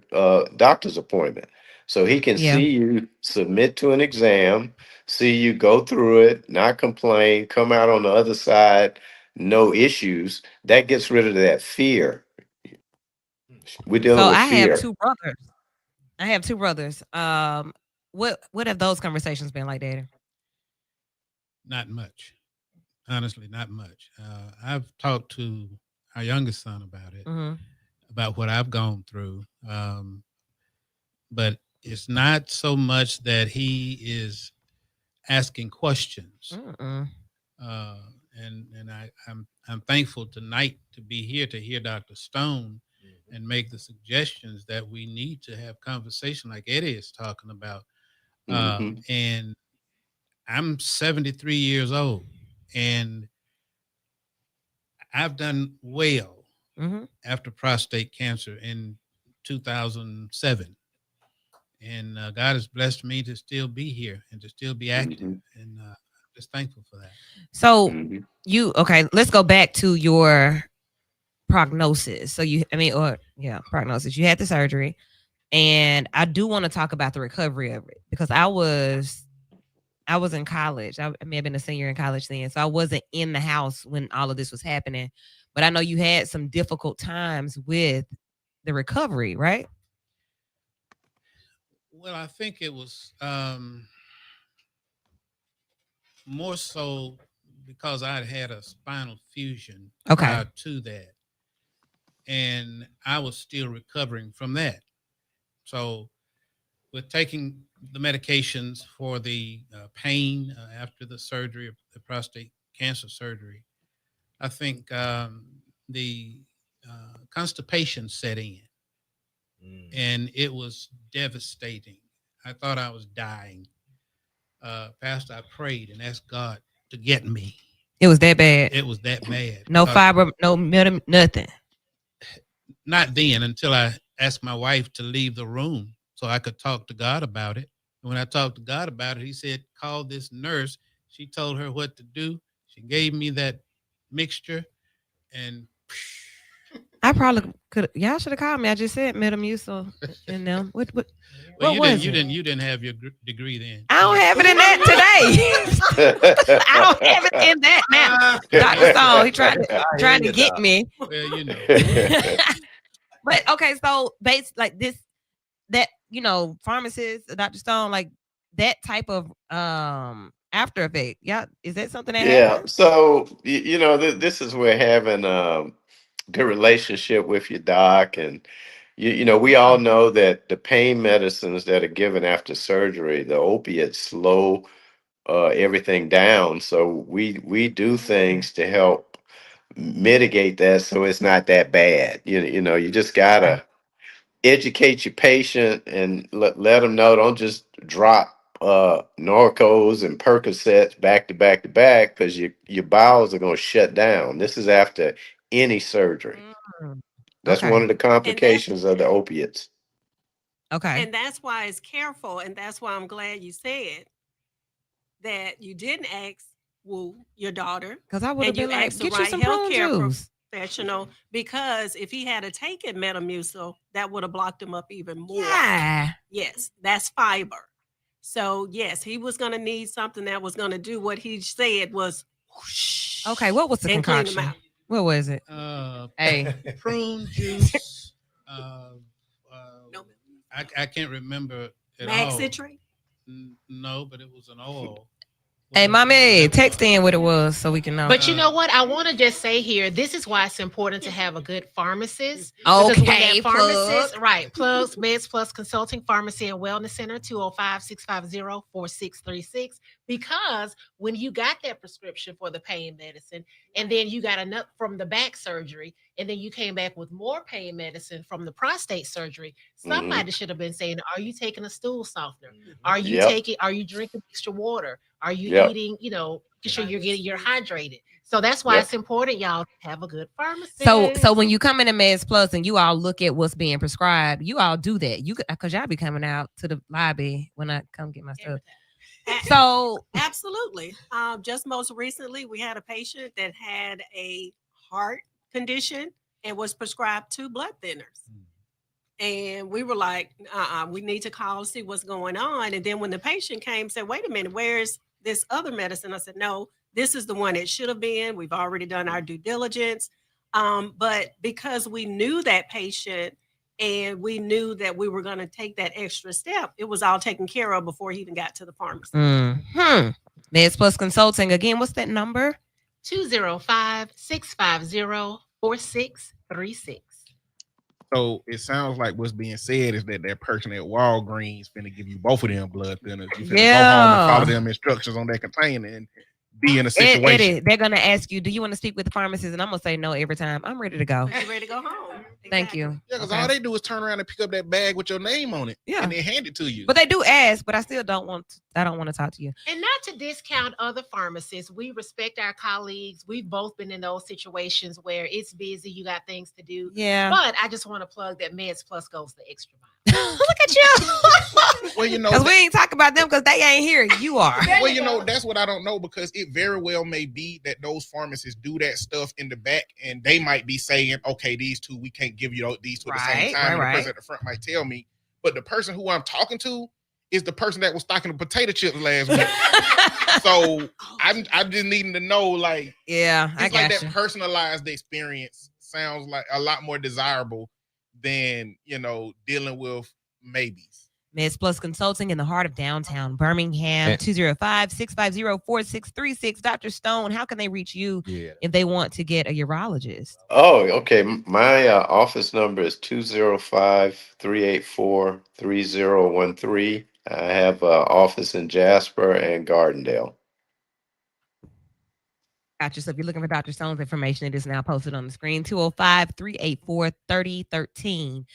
S1: doctor's appointment, so he can see you submit to an exam, see you go through it, not complain, come out on the other side, no issues. That gets rid of that fear. We're dealing with
S2: I have
S1: fear.
S2: two brothers. What have those conversations been like, Daddy?
S9: Not much. Honestly, not much. I've talked to our youngest son about it, about what I've gone through. But it's not so much that he is asking questions. And I'm thankful tonight to be here to hear Dr. Stone and make the suggestions that we need to have conversation like Eddie is talking about. And I'm 73 years old, and I've done well after prostate cancer in 2007. And God has blessed me to still be here and to still be active. And I'm just thankful for that.
S2: So let's go back to your prognosis. Prognosis. You had the surgery, and I do want to talk about the recovery of it, because I was in college. I may have been a senior in college then, so I wasn't in the house when all of this was happening. But I know you had some difficult times with the recovery, right?
S9: Well, I think it was more so because I had a spinal fusion prior to that, and I was still recovering from that. So with taking the medications for the pain after the surgery, the prostate cancer surgery, I think the constipation set in, and it was devastating. I thought I was dying. Pastor, I prayed and asked God to get me.
S2: It was that bad?
S9: It was that bad.
S2: No fiber, no nothing?
S9: Not then, until I asked my wife to leave the room so I could talk to God about it. And when I talked to God about it, he said, call this nurse. She told her what to do. She gave me that mixture, and
S2: I probably could. Y'all should have called me. I just said Metamucil and them. What
S9: well,
S2: was
S9: you
S2: it?
S9: You didn't have your degree then.
S2: I don't have it in that today. I don't have it in that now. Dr. Stone, he trying to get me.
S9: Well, you know.
S2: But okay, so based like this, that pharmacist, Dr. Stone, like that type of after effect. Yeah, is that something that happens?
S1: So this is where having good relationship with your doc, and we all know that the pain medicines that are given after surgery, the opiates, slow everything down. So we do things to help mitigate that, so it's not that bad. You just gotta educate your patient and let them know. Don't just drop Norcos and Percocets back to back to back, because your bowels are going to shut down. This is after any surgery. That's one of the complications of the opiates.
S11: And that's why it's careful, and that's why I'm glad you said that you didn't ask your daughter,
S2: because I would have been like,
S11: asked
S2: get
S11: the
S2: you
S11: right
S2: some prune juice.
S11: Professional, because if he had taken Metamucil, that would have blocked him up even more.
S2: Yeah.
S11: Yes, that's fiber. So yes, he was going to need something that was going to do what he said was whoosh.
S2: Okay, what was the concoction? What was it?
S9: Prune juice. I can't remember at
S11: Mag
S9: all.
S11: citrate?
S9: No, but it was an oil.
S2: Hey, mommy, text in what it was so we can know.
S8: But you know what? I want to just say here, this is why it's important to have a good pharmacist. Because when
S2: Okay,
S8: that pharmacist,
S2: plug.
S8: right, plugs, Meds Plus Consulting Pharmacy and Wellness Center, 205-650-4636. Because when you got that prescription for the pain medicine, and then you got enough from the back surgery, and then you came back with more pain medicine from the prostate surgery, somebody should have been saying, are you taking a stool softener? Are you are you drinking extra water? Are you eating, making sure you're hydrated? So that's why it's important, y'all, to have a good pharmacist.
S2: So when you come into Meds Plus and you all look at what's being prescribed, you all do that. Because y'all be coming out to the lobby when I come get my stuff. So
S11: absolutely. Just most recently, we had a patient that had a heart condition and was prescribed 2 blood thinners. And we were like, we need to call and see what's going on. And then when the patient came, said, wait a minute, where's this other medicine? I said, no, this is the one it should have been. We've already done our due diligence. But because we knew that patient and we knew that we were going to take that extra step, it was all taken care of before he even got to the pharmacy.
S2: Meds Plus Consulting. Again, what's that number?
S8: 205-650-4636.
S10: So it sounds like what's being said is that person at Walgreens finna give you both of them blood thinners. You finna go home and follow them instructions on that container and be in a situation.
S2: Eddie, they're gonna ask you, do you want to speak with the pharmacist? And I'm gonna say no every time. I'm ready to go.
S11: You ready to go home?
S2: Thank you.
S10: Yeah, because all they do is turn around and pick up that bag with your name on it, and then hand it to you.
S2: But they do ask, but I still don't want to, I don't want to talk to you.
S8: And not to discount other pharmacists. We respect our colleagues. We've both been in those situations where it's busy, you got things to do.
S2: Yeah.
S8: But I just want to plug that Meds Plus goes the extra mile.
S2: Look at you.
S10: Well, you know,
S2: because we ain't talking about them because they ain't here. You are.
S10: Well, you know, that's what I don't know, because it very well may be that those pharmacists do that stuff in the back, and they might be saying, okay, these 2, we can't give you these 2 at the same time. And the person at the front might tell me, but the person who I'm talking to is the person that was stocking the potato chips last week. So I'm just needing to know, like, it's like that personalized experience sounds like a lot more desirable than, dealing with maybes.
S2: Meds Plus Consulting in the heart of downtown Birmingham, 205-650-4636. Dr. Stone, how can they reach you if they want to get a urologist?
S1: Oh, okay. My office number is 205-384-3013. I have an office in Jasper and Gardendale.
S2: Gotcha. So if you're looking for Dr. Stone's information, it is now posted on the screen, 205-384-3013.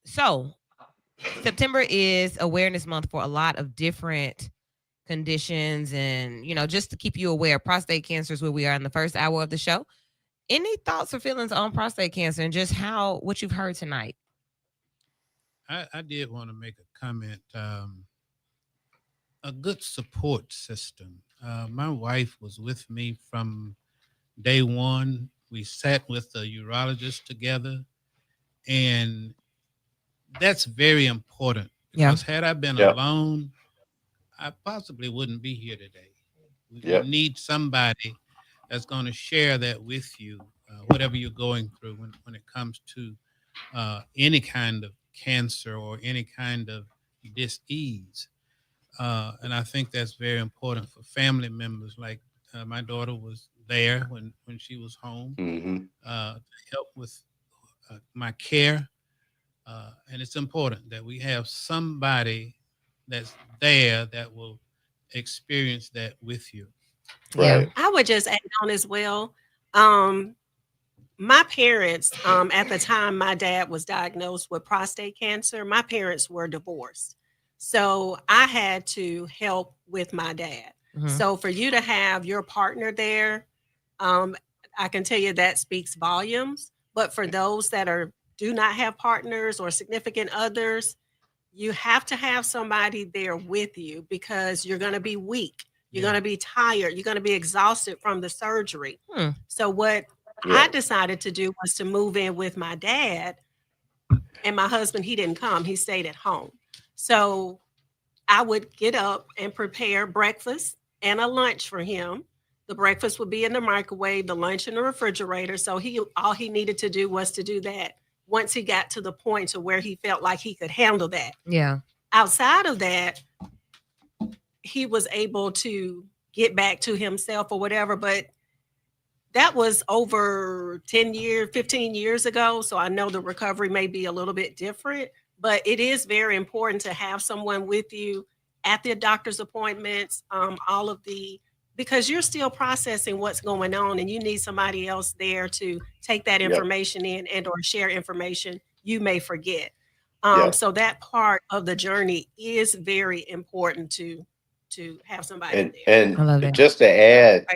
S2: So September is Awareness Month for a lot of different conditions, and just to keep you aware, prostate cancer is where we are in the first hour of the show. Any thoughts or feelings on prostate cancer and just what you've heard tonight?
S9: I did want to make a comment. A good support system. My wife was with me from day one. We sat with the urologist together, and that's very important, because had I been alone, I possibly wouldn't be here today. We need somebody that's going to share that with you, whatever you're going through when it comes to any kind of cancer or any kind of dis-ease. And I think that's very important for family members. Like my daughter was there when she was home to help with my care. And it's important that we have somebody that's there that will experience that with you.
S11: Yeah, I would just add on as well. My parents, at the time my dad was diagnosed with prostate cancer, my parents were divorced. So I had to help with my dad. So for you to have your partner there, I can tell you that speaks volumes. But for those that do not have partners or significant others, you have to have somebody there with you, because you're going to be weak. You're going to be tired. You're going to be exhausted from the surgery. So what I decided to do was to move in with my dad, and my husband, he didn't come. He stayed at home. So I would get up and prepare breakfast and a lunch for him. The breakfast would be in the microwave, the lunch in the refrigerator. So all he needed to do was to do that once he got to the point to where he felt like he could handle that.
S2: Yeah.
S11: Outside of that, he was able to get back to himself or whatever. But that was over 10 years, 15 years ago. So I know the recovery may be a little bit different, but it is very important to have someone with you at the doctor's appointments, because you're still processing what's going on, and you need somebody else there to take that
S1: Yep.
S11: information in and or share information you may forget.
S1: Yeah.
S11: So that part of the journey is very important to have somebody there.
S2: I love
S1: And
S2: that.
S1: just to add,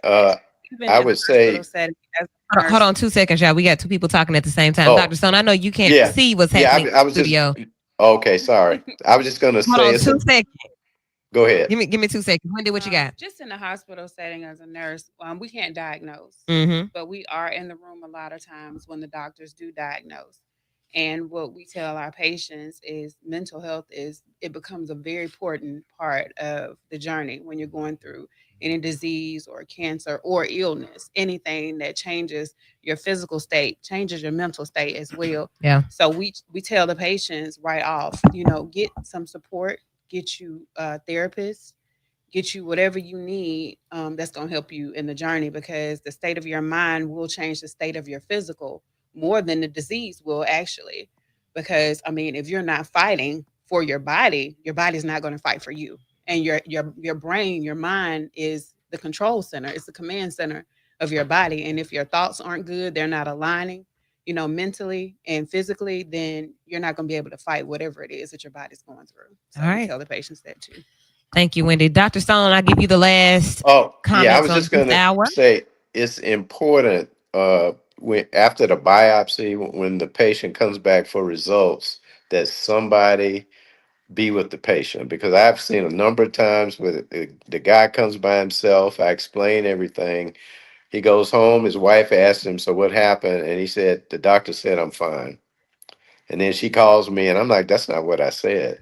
S13: Even
S1: I
S13: in a
S1: would
S13: hospital
S1: say,
S13: setting as a
S2: Hold on
S13: nurse.
S2: 2 seconds, y'all. We got two people talking at the same time.
S1: oh,
S2: Dr. Stone, I know you can't
S1: yeah,
S2: see what's
S1: yeah.
S2: happening
S1: I
S2: in
S1: was
S2: the
S1: just
S2: studio.
S1: okay. Sorry, I was just gonna
S2: Hold
S1: say
S2: on
S1: it's
S2: 2
S1: a.
S2: seconds.
S1: Go ahead.
S2: Give me 2 seconds. Wendy, what you got?
S13: Just in a hospital setting as a nurse, we can't diagnose,
S2: Mm-hmm.
S13: but we are in the room a lot of times when the doctors do diagnose. And what we tell our patients is mental health it becomes a very important part of the journey when you're going through any disease or cancer or illness. Anything that changes your physical state changes your mental state as well.
S2: Yeah.
S13: So we tell the patients right off, get some support, get you a therapist, get you whatever you need, that's going to help you in the journey, because the state of your mind will change the state of your physical more than the disease will actually. Because I mean, if you're not fighting for your body's not going to fight for you. And your brain, your mind is the control center, it's the command center of your body. And if your thoughts aren't good, they're not aligning, mentally and physically, then you're not going to be able to fight whatever it is that your body's going through. So
S2: All
S13: we
S2: right.
S13: tell the patients that too.
S2: Thank you, Wendy. Dr. Stone, I'll give you the last
S1: Oh, yeah. I
S2: comments
S1: was
S2: on
S1: just
S2: this
S1: gonna
S2: hour.
S1: say it's important. When after the biopsy, when the patient comes back for results, that somebody be with the patient, because I've seen a number of times where the guy comes by himself. I explain everything. He goes home. His wife asked him, "So what happened?" And he said, "The doctor said I'm fine." And then she calls me, and I'm like, "That's not what I said."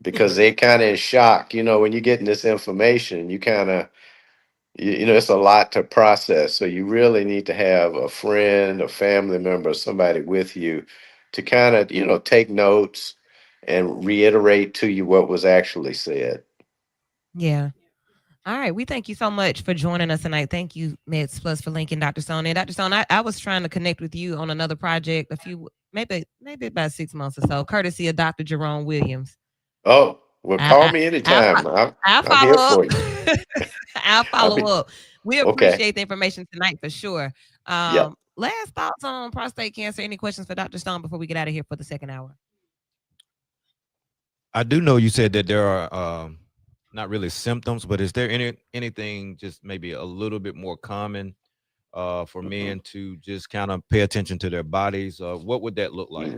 S1: Because they kind of in shock. When you're getting this information, you kind of, it's a lot to process. So you really need to have a friend, a family member, somebody with you to kind of, take notes and reiterate to you what was actually said.
S2: Yeah. All right. We thank you so much for joining us tonight. Thank you, Meds Plus, for linking Dr. Stone. And Dr. Stone, I was trying to connect with you on another project maybe about 6 months or so, courtesy of Dr. Jerome Williams.
S1: Oh, well,
S2: I,
S1: call
S2: I,
S1: me
S2: I'll,
S1: anytime.
S2: I'll
S1: I'm here
S2: follow
S1: for
S2: up.
S1: you.
S2: I'll
S1: I'll
S2: follow
S1: be
S2: up. We
S1: okay.
S2: appreciate the information tonight for sure.
S1: Yep.
S2: Last thoughts on prostate cancer. Any questions for Dr. Stone before we get out of here for the second hour?
S5: I do know you said that there are not really symptoms, but is there anything just maybe a little bit more common for men to just kind of pay attention to their bodies? What would that look like?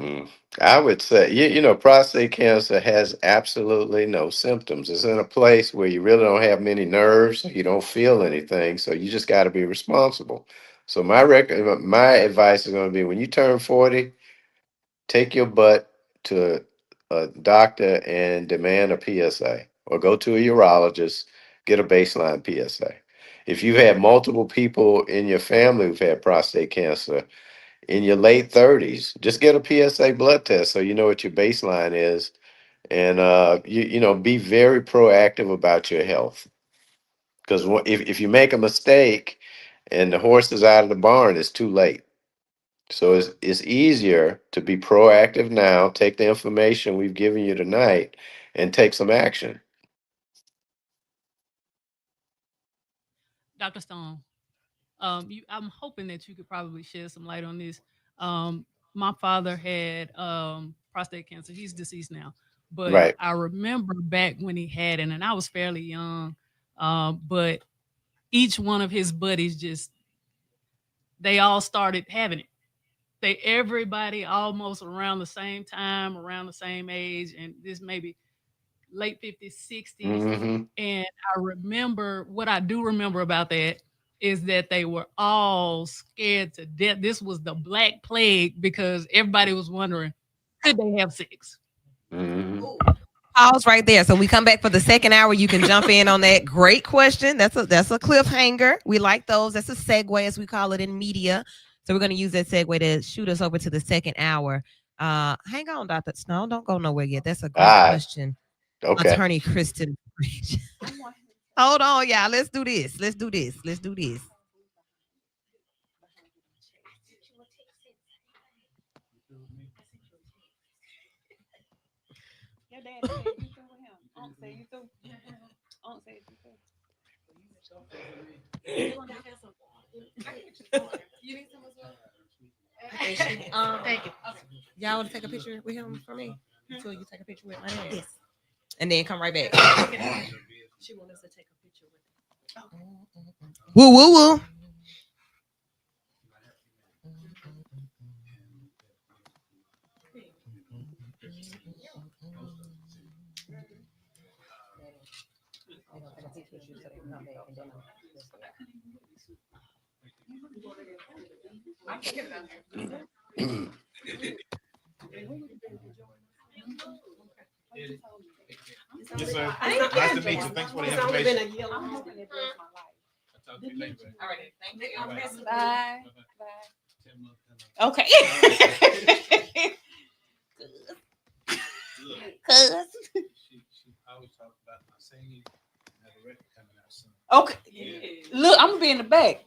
S1: I would say, prostate cancer has absolutely no symptoms. It's in a place where you really don't have many nerves, you don't feel anything, so you just got to be responsible. So my advice is going to be, when you turn 40, take your butt to a doctor and demand a PSA, or go to a urologist, get a baseline PSA. If you've had multiple people in your family who've had prostate cancer in your late 30s, just get a PSA blood test so you know what your baseline is. And be very proactive about your health, because if you make a mistake and the horse is out of the barn, it's too late. So it's easier to be proactive now, take the information we've given you tonight, and take some action.
S6: Dr. Stone, I'm hoping that you could probably shed some light on this. My father had prostate cancer. He's deceased now, but
S1: Right.
S6: I remember back when he had it, and I was fairly young. But each one of his buddies they all started having it. Everybody almost around the same time, around the same age, and this maybe late 50s, 60s.
S1: Mm-hmm.
S6: And what I do remember about that is that they were all scared to death. This was the Black Plague, because everybody was wondering, could they have sex?
S1: Mm-hmm.
S2: Pause right there. So we come back for the second hour. You can jump in on that. Great question. That's a cliffhanger. We like those. That's a segue, as we call it in media. So we're going to use that segue to shoot us over to the second hour. Hang on, Dr. Stone. Don't go nowhere yet. That's a great question.
S1: Okay.
S2: Attorney Kristen fridge. Hold on, y'all. Let's do this. Let's do this. Let's do this.
S13: Your dad said you through with him. Aunt said you through. Aunt said you through.
S2: You need some as well? Thank you. Y'all want to take a picture with him for me? So you take a picture with my dad? Yes. And then come right back.
S11: She wants us to take a picture with her.
S2: Woo, woo, woo.
S10: Yes, sir. Nice to meet you. Thanks for the information.
S2: All right. Thank you.
S13: Bye. Bye. Okay. Cuz. Okay. Look, I'm gonna be in the back.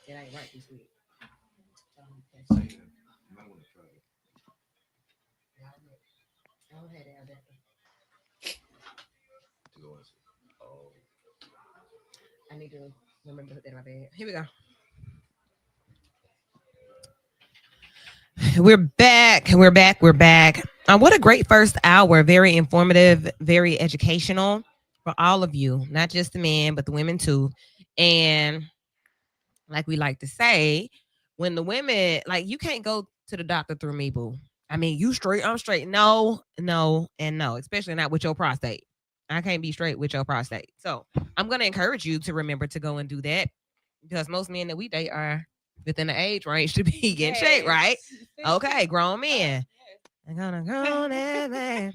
S2: It ain't right this week. I need to remember to put that in my bag. Here we go. We're back. We're back. We're back. What a great first hour. Very informative, very educational for all of you, not just the men, but the women too. And like we like to say, when the women, like, you can't go to the doctor through me, boo. I mean, you straight, I'm straight. No, no, and no, especially not with your prostate. I can't be straight with your prostate. So I'm going to encourage you to remember to go and do that, because most men that we date are within the age range to be getting shape, right? Okay, grown men. I'm gonna go there, man.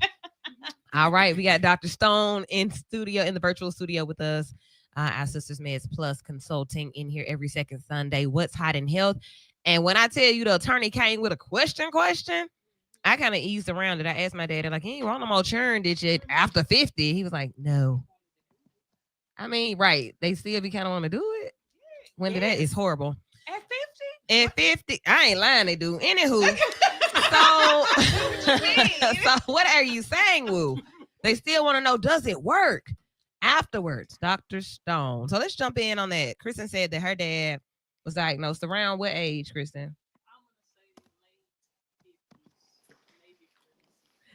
S2: All right, we got Dr. Stone in studio, in the virtual studio with us. Our Sisters Meds Plus consulting in here every second Sunday. What's hot in health? And when I tell you the attorney came with a question, I kind of eased around it. I asked my daddy, like, you ain't want no more churn, did you? After 50, he was like, no. I mean, right. They still be kind of want to do it. When did that? It's horrible.
S13: At 50?
S2: At 50, I ain't lying, they do. Anywho, so what are you saying, Woo? They still want to know, does it work? Afterwards, Dr. Stone. So let's jump in on that. Kristen said that her dad was diagnosed around what age, Kristen?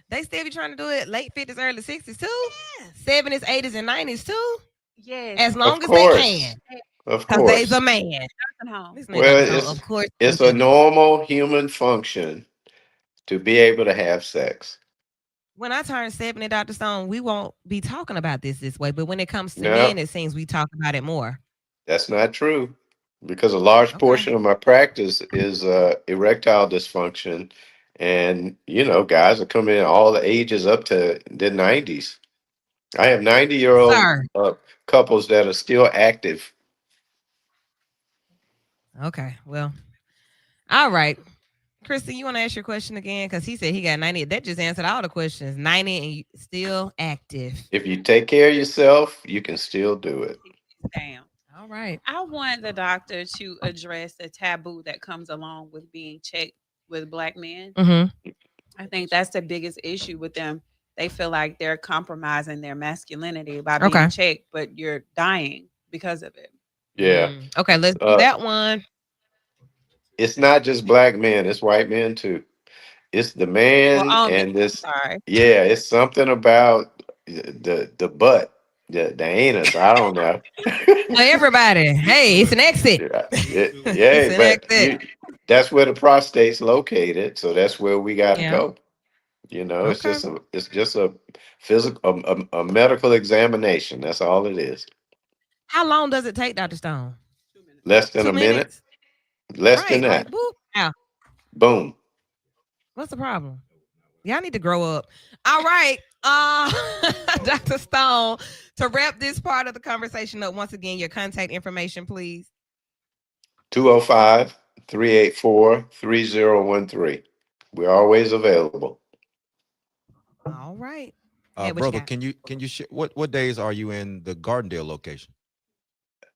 S2: They still be trying to do it late 50s, early 60s too? Yes. 70s, 80s, and 90s too?
S13: Yes.
S2: As long as they can.
S1: Of
S2: Because
S1: course.
S2: they's a man.
S1: Well,
S2: of course.
S1: it's a normal human function to be able to have sex.
S2: When I turn 70, Dr. Stone, we won't be talking about this way. But when it comes to
S1: No.
S2: men, it seems we talk about it more.
S1: That's not true, because a large portion of my practice is erectile dysfunction. And, guys are coming in all the ages up to the 90s. I have 90-year-old couples that are still active.
S2: Okay, well, all right. Kristen, you want to ask your question again? Because he said he got 90. That just answered all the questions. 90 and still active.
S1: If you take care of yourself, you can still do it.
S13: Damn.
S2: All right.
S13: I want the doctor to address the taboo that comes along with being checked with Black men.
S2: Mm-hmm.
S13: I think that's the biggest issue with them. They feel like they're compromising their masculinity by being checked, but you're dying because of it.
S1: Yeah.
S2: Okay, let's do that one.
S1: It's not just Black men, it's white men too. It's the man and this. Yeah, it's something about the butt, the anus. I don't know.
S2: Well, everybody, hey, it's an exit.
S1: That's where the prostate's located, so that's where we got to go. It's just a physical, a medical examination. That's all it is.
S2: How long does it take, Dr. Stone?
S1: Less than
S2: 2
S1: a minute.
S2: minutes?
S1: Less than that.
S2: Like, boop, out.
S1: Boom.
S2: What's the problem? Y'all need to grow up. All right. Dr. Stone, to wrap this part of the conversation up, once again, your contact information, please.
S1: 205-384-3013. We're always available.
S2: All right.
S5: Brother, can you share what days are you in the Gardendale location?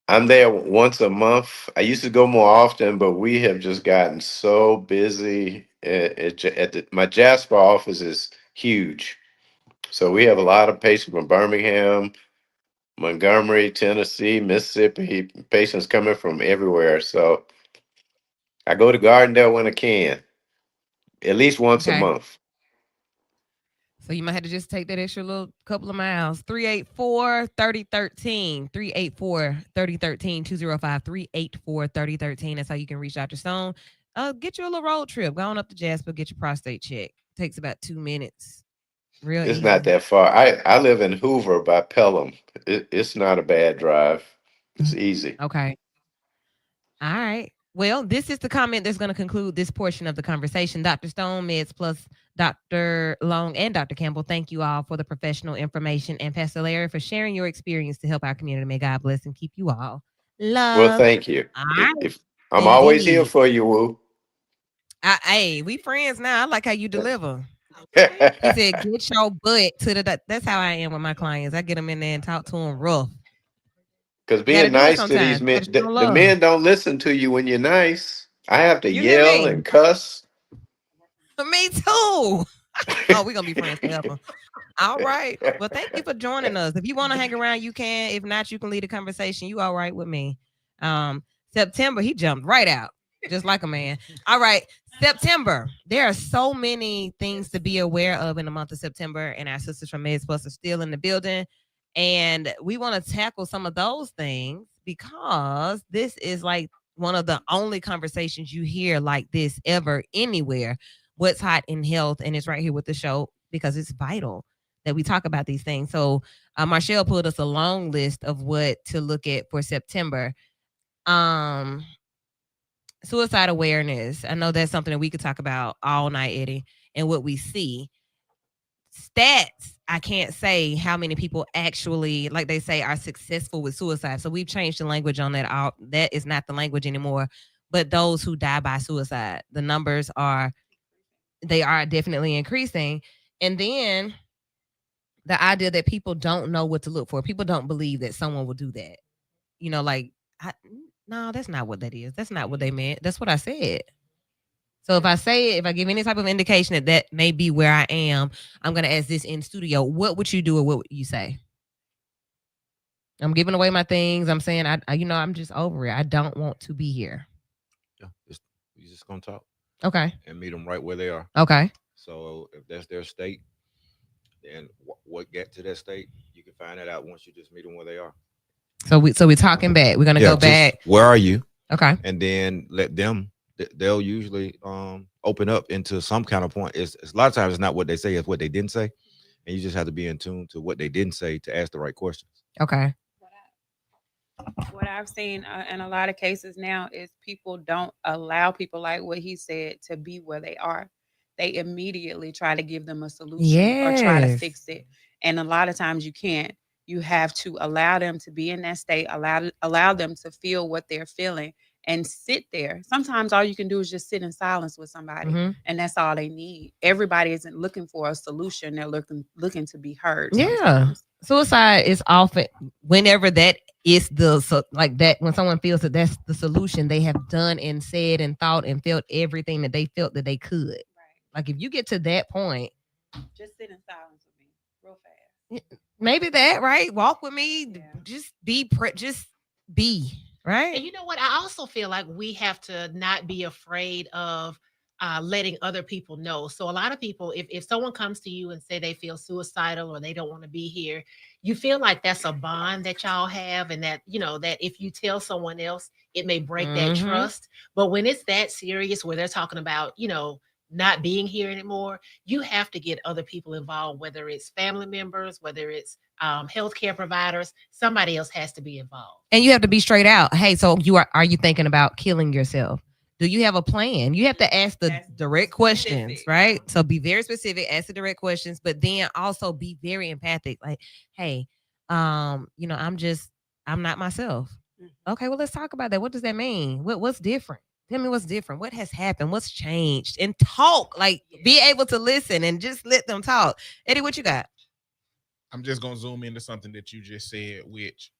S1: I'm there once a month. I used to go more often, but we have just gotten so busy. My Jasper office is huge. So we have a lot of patients from Birmingham, Montgomery, Tennessee, Mississippi, patients coming from everywhere. So I go to Gardendale when I can, at least once a month.
S2: So you might have to just take that extra little couple of miles. 384-3013. 384-3013. 205-384-3013. That's how you can reach Dr. Stone. Get you a little road trip. Go on up to Jasper, get your prostate check. Takes about 2 minutes. Real
S1: It's
S2: easy.
S1: not that far. I live in Hoover by Pelham. It's not a bad drive. It's easy.
S2: Okay. All right. Well, this is the comment that's going to conclude this portion of the conversation. Dr. Stone, Meds Plus, Dr. Long, and Dr. Campbell, thank you all for the professional information, and Pastor Larry for sharing your experience to help our community. May God bless and keep you all. Love.
S1: Well, thank you. I'm always here for you, Woo.
S2: Hey, we friends now. I like how you deliver. He said, get your butt to the... That's how I am with my clients. I get them in there and talk to them rough.
S1: Because being nice to these men, the men don't listen to you when you're nice. I have to yell and cuss.
S2: Me too. Oh, we're going to be friends forever. All right. Well, thank you for joining us. If you want to hang around, you can. If not, you can lead a conversation. You all right with me. September, he jumped right out, just like a man. All right. September. There are so many things to be aware of in the month of September, and our sisters from Meds Plus are still in the building. And we want to tackle some of those things because this is like one of the only conversations you hear like this ever anywhere. What's hot in health, and it's right here with the show because it's vital that we talk about these things. So Marshall pulled us a long list of what to look at for September. Suicide awareness. I know that's something that we could talk about all night, Eddie, and what we see. Stats, I can't say how many people actually, like they say, are successful with suicide. So we've changed the language on that. That is not the language anymore. But those who die by suicide, the numbers are definitely increasing. And then the idea that people don't know what to look for. People don't believe that someone will do that. You know, like, no, that's not what that is. That's not what they meant. That's what I said. So if I say it, if I give any type of indication that may be where I am, I'm going to ask this in studio. What would you do or what would you say? I'm giving away my things. I'm saying, I'm just over it. I don't want to be here.
S5: Yeah, you're just going to talk.
S2: Okay.
S5: And meet them right where they are.
S2: Okay.
S5: So if that's their state, then what get to that state, you can find that out once you just meet them where they are. So
S2: we're talking back. We're going to go back.
S5: Where are you?
S2: Okay.
S5: And then let them, they'll usually open up into some kind of point. It's a lot of times it's not what they say, it's what they didn't say. And you just have to be in tune to what they didn't say to ask the right questions.
S2: Okay.
S13: What I've seen in a lot of cases now is people don't allow people like what he said to be where they are. They immediately try to give them a solution or try to fix it. And a lot of times you can't. You have to allow them to be in that state, allow them to feel what they're feeling and sit there. Sometimes all you can do is just sit in silence with somebody, and that's all they need. Everybody isn't looking for a solution. They're looking to be heard.
S2: Yeah.
S13: Sometimes.
S2: Suicide is often, whenever that is like that, when someone feels that that's the solution, they have done and said and thought and felt everything that they felt that they could. Right. Like if you get to that point,
S13: just sit in silence with me real fast.
S2: Maybe that, right? Walk with me. Yeah. Just be, right?
S8: And you know what? I also feel like we have to not be afraid of letting other people know. So a lot of people, if someone comes to you and say they feel suicidal or they don't want to be here, you feel like that's a bond that y'all have, and that, you know, that if you tell someone else, it may break that trust. But when it's that serious, where they're talking about, you know, not being here anymore, you have to get other people involved, whether it's family members, whether it's healthcare providers, somebody else has to be involved.
S2: And you have to be straight out. Hey, so are you thinking about killing yourself? Do you have a plan? You have to ask the
S11: That's
S2: direct
S11: specific.
S2: questions, right? So be very specific, ask the direct questions, but then also be very empathic. Like, hey, I'm not myself. Okay, well, let's talk about that. What does that mean? What's different? Tell me what's different. What has happened? What's changed? And talk. Like, be able to listen and just let them talk. Eddie, what you got?
S10: I'm just gonna zoom into something that you just said, which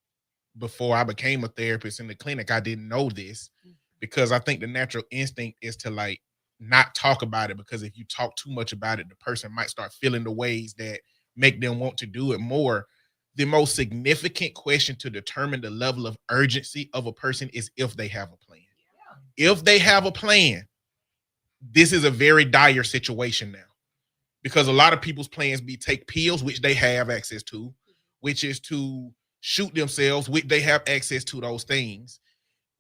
S10: before I became a therapist in the clinic, I didn't know this because I think the natural instinct is to like not talk about it, because if you talk too much about it, the person might start feeling the ways that make them want to do it more. The most significant question to determine the level of urgency of a person is if they have a plan. If they have a plan, this is a very dire situation now, because a lot of people's plans be take pills, which they have access to, which is to shoot themselves, which they have access to those things.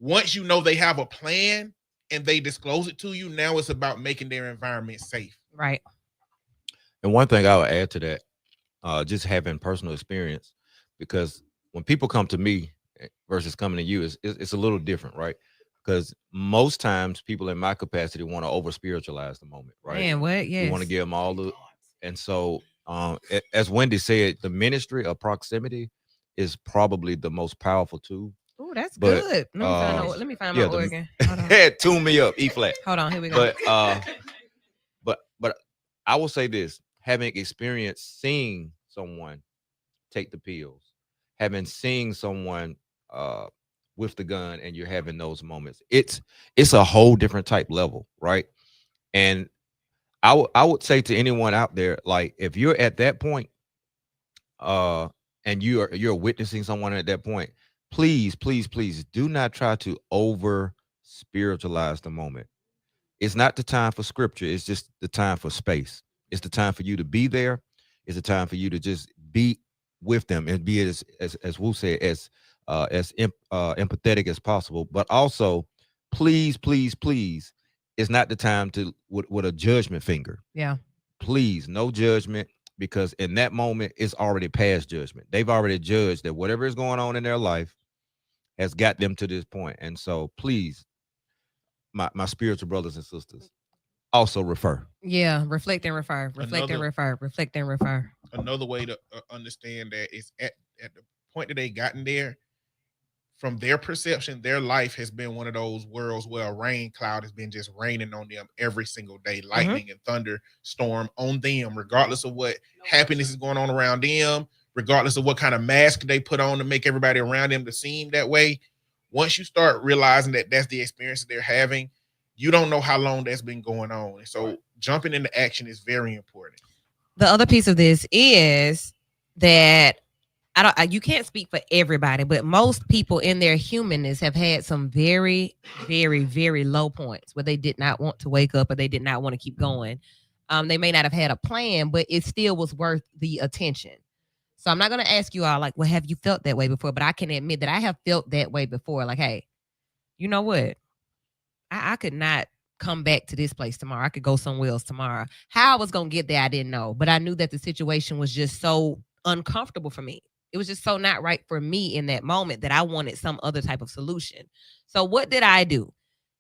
S10: Once you know they have a plan and they disclose it to you, now it's about making their environment safe.
S2: Right.
S5: And one thing I would add to that, just having personal experience, because when people come to me versus coming to you, it's a little different, right? Because most times people in my capacity want to over spiritualize the moment, right?
S2: Man, what?
S5: You want to
S2: Yes.
S5: give them all the, and so as Wendy said, the ministry of proximity is probably the most powerful tool.
S2: Oh, that's
S5: But
S2: good. Let me find my
S5: yeah,
S2: organ. Hold on.
S5: tune me up, E flat.
S2: Hold on. Here we go.
S5: But I will say this: having experienced seeing someone take the pills, having seen someone with the gun, and you're having those moments, it's a whole different type level, right? And I would say to anyone out there, like, if you're at that point, and you're witnessing someone at that point, please, please, please do not try to over spiritualize the moment. It's not the time for scripture. It's just the time for space. It's the time for you to be there. It's the time for you to just be with them and be as Wu said, as empathetic as possible. But also, please, please, please, it's not the time to with a judgment finger.
S2: Yeah.
S5: Please, no judgment, because in that moment, it's already past judgment. They've already judged that whatever is going on in their life has got them to this point. And so, please, my spiritual brothers and sisters, also refer.
S2: Yeah. Reflect and refer. Reflect and
S10: Another-
S2: refer. Reflect and refer.
S10: Another way to understand that is at the point that they gotten there, from their perception, their life has been one of those worlds where a rain cloud has been just raining on them every single day, lightning and thunder storm on them, regardless of what happiness is going on around them, regardless of what kind of mask they put on to make everybody around them to seem that way. Once you start realizing that that's the experience that they're having, you don't know how long that's been going on. And so jumping into action is very important.
S2: The other piece of this is that you can't speak for everybody, but most people in their humanness have had some very, very, very low points where they did not want to wake up or they did not want to keep going. They may not have had a plan, but it still was worth the attention. So I'm not going to ask you all, like, well, have you felt that way before? But I can admit that I have felt that way before. Like, hey, you know what? I could not come back to this place tomorrow. I could go somewhere else tomorrow. How I was going to get there, I didn't know. But I knew that the situation was just so uncomfortable for me. It was just so not right for me in that moment that I wanted some other type of solution. So what did I do?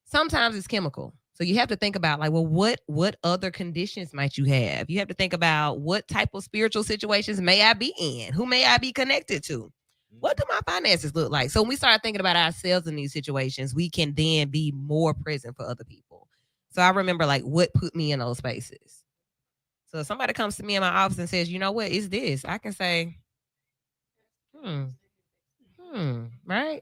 S2: Sometimes it's chemical. So you have to think about, like, well, what other conditions might you have? You have to think about what type of spiritual situations may I be in? Who may I be connected to? What do my finances look like? So when we start thinking about ourselves in these situations, we can then be more present for other people. So I remember, like, what put me in those spaces. So if somebody comes to me in my office and says, you know what, it's this, I can say, right?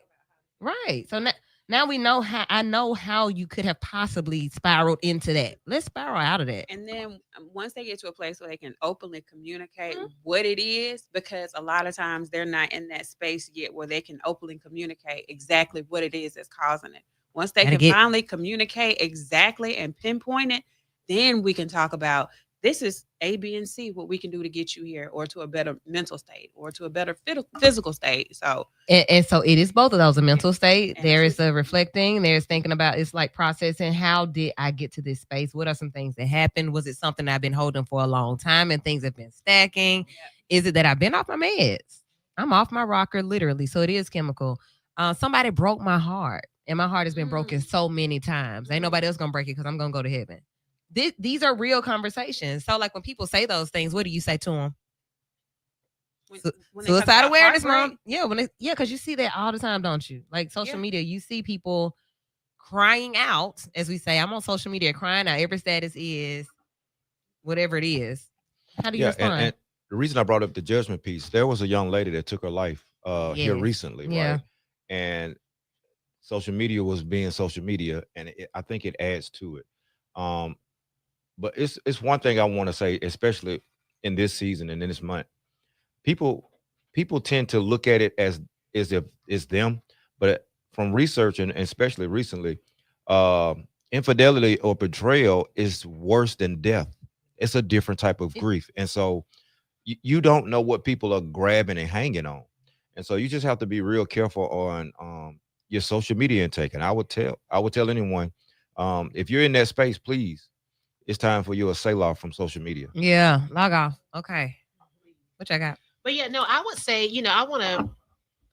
S2: Right. So now we know I know how you could have possibly spiraled into that. Let's spiral out of that.
S13: And then once they get to a place where they can openly communicate what it is, because a lot of times they're not in that space yet where they can openly communicate exactly what it is that's causing it. Once they can finally communicate exactly and pinpoint it, then we can talk about, this is A, B, and C, what we can do to get you here, or to a better mental state, or to a better physical state. So,
S2: and so it is both of those, a mental state. There is a reflecting, there's thinking about, it's like processing, how did I get to this space? What are some things that happened? Was it something I've been holding for a long time and things have been stacking? Is it that I've been off my meds? I'm off my rocker, literally. So it is chemical. Somebody broke my heart. and my heart has been broken so many times. Ain't nobody else gonna break it because I'm gonna go to heaven. These are real conversations. So like when people say those things, what do you say to them?
S11: When they talk
S2: Suicide
S11: about
S2: Awareness
S11: heartbreak?
S2: Month. Yeah, because you see that all the time, don't you? Like social media, you see people crying out, as we say. I'm on social media crying out. Every status is whatever it is. How do you respond?
S5: And the reason I brought up the judgment piece, there was a young lady that took her life here
S2: Yes.
S5: recently,
S2: Yeah.
S5: right? And social media was being social media, and I think it adds to it. But it's one thing I want to say, especially in this season and in this month. People tend to look at it as if it's them, but from research and especially recently, infidelity or betrayal is worse than death. It's a different type of grief, and so you don't know what people are grabbing and hanging on, and so you just have to be real careful on your social media intake. And I would tell anyone, if you're in that space, please, it's time for you a Selah from social media.
S2: Yeah, log off. Okay, what I got?
S8: But yeah, no, I would say, I want to,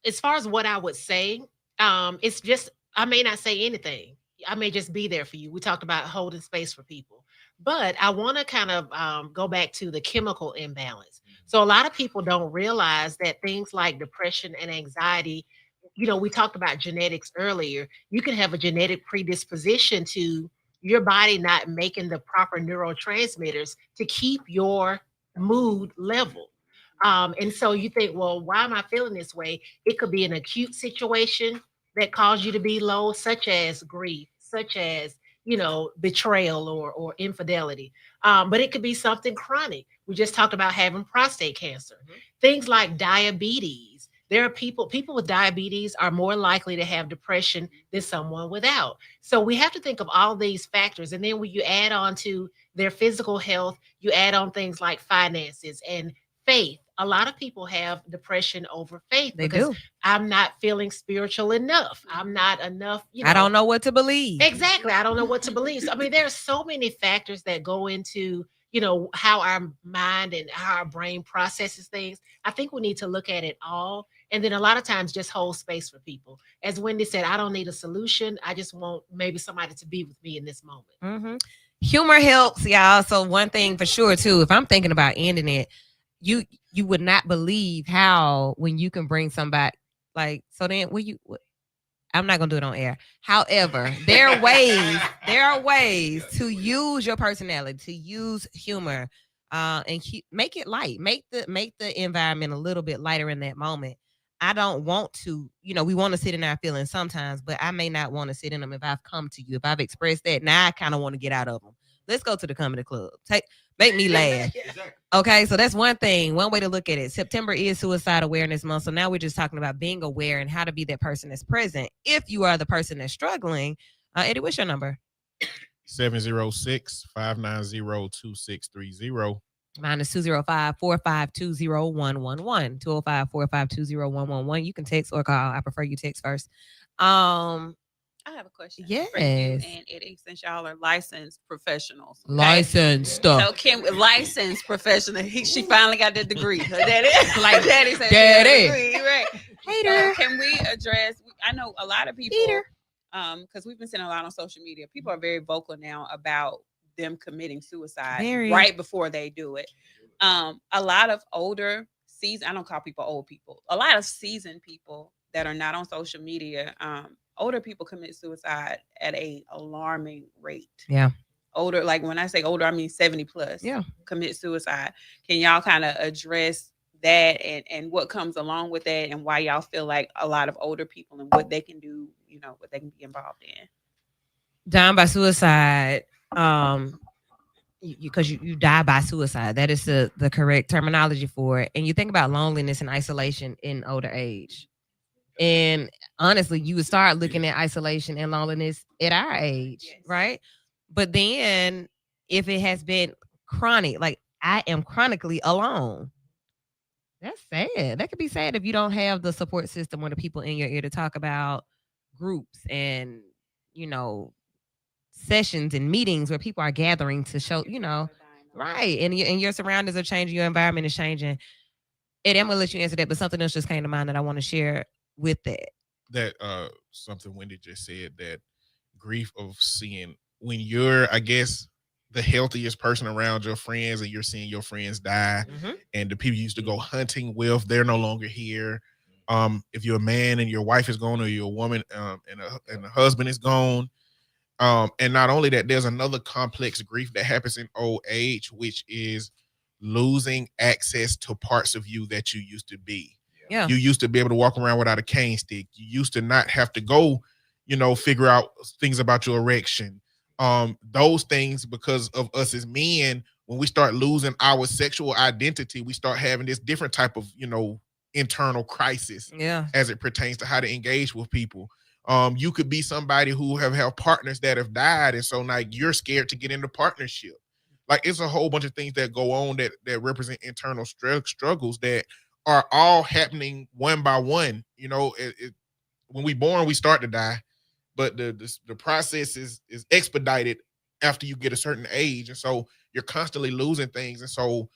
S8: as far as what I would say, it's just, I may not say anything. I may just be there for you. We talked about holding space for people, but I want to kind of go back to the chemical imbalance. So a lot of people don't realize that things like depression and anxiety, we talked about genetics earlier. You can have a genetic predisposition to your body not making the proper neurotransmitters to keep your mood level. And so you think, well, why am I feeling this way? It could be an acute situation that caused you to be low, such as grief, such as, betrayal or infidelity. But it could be something chronic. We just talked about having prostate cancer, things like diabetes. There are people with diabetes are more likely to have depression than someone without. So we have to think of all these factors. And then when you add on to their physical health, you add on things like finances and faith. A lot of people have depression over faith because I'm not feeling spiritual enough. I'm not enough.
S2: I don't know what to believe.
S8: Exactly. I don't know what to believe. So, I mean, there are so many factors that go into, how our mind and how our brain processes things. I think we need to look at it all. And then a lot of times just hold space for people. As Wendy said, I don't need a solution. I just want maybe somebody to be with me in this moment.
S2: Mm-hmm. Humor helps, y'all. So one thing for sure, too, if I'm thinking about ending it, you would not believe how when you can bring somebody so then I'm not gonna do it on air. However, there are ways to use your personality, to use humor, and make it light, make the environment a little bit lighter in that moment. I don't want to, we want to sit in our feelings sometimes, but I may not want to sit in them if I've come to you, if I've expressed that. Now I kind of want to get out of them. Let's go to the comedy club. Make me laugh. Okay, so that's one thing, one way to look at it. September is Suicide Awareness Month. So now we're just talking about being aware and how to be that person that's present. If you are the person that's struggling, Eddie, what's your number?
S10: 706-590-2630.
S2: Mine is 205-452-0111. 205-452-0111. You can text or call. I prefer you text first.
S13: I have a question.
S2: Yes.
S13: For you and Eddie, since y'all are licensed professionals. Okay?
S2: Licensed stuff.
S13: So licensed professional. She finally got the degree. Her daddy, daddy said
S2: Daddy.
S13: Degree, right?
S2: Hater.
S13: Can we address? I know a lot of people. Because we've been seeing a lot on social media. People are very vocal now about them committing suicide right before they do it. A lot of older seasoned. I don't call people old people. A lot of seasoned people that are not on social media. Older people commit suicide at a alarming rate.
S2: Yeah.
S13: Older, like when I say older, I mean 70 plus. Yeah. Commit suicide. Can y'all kind of address that and what comes along with that and why y'all feel like a lot of older people and what they can do, what they can be involved in?
S2: Dying by suicide, because you die by suicide. That is the correct terminology for it. And you think about loneliness and isolation in older age. And honestly, you would start looking at isolation and loneliness at our age, right? But then if it has been chronic, like I am chronically alone, that's sad. That could be sad if you don't have the support system or the people in your ear to talk about groups and, sessions and meetings where people are gathering to show, right. And your surroundings are changing, your environment is changing. Eddie, I'm going to let you answer that, but something else just came to mind that I want to share with that.
S10: that something Wendy just said, that grief of seeing when you're, I guess, the healthiest person around your friends and you're seeing your friends die, and the people you used to go hunting with, they're no longer here. If you're a man and your wife is gone, or you're a woman and the husband is gone. And not only that, there's another complex grief that happens in old age, which is losing access to parts of you that you used to be.
S2: Yeah.
S10: You used to be able to walk around without a cane stick. You used to not have to go, figure out things about your erection. Those things, because of us as men, when we start losing our sexual identity, we start having this different type of, internal crisis as it pertains to how to engage with people. You could be somebody who have partners that have died, and so like you're scared to get into partnership. Like it's a whole bunch of things that go on that represent internal struggles that are all happening one by one. When we born, we start to die, but the process is expedited after you get a certain age, and so you're constantly losing things. And so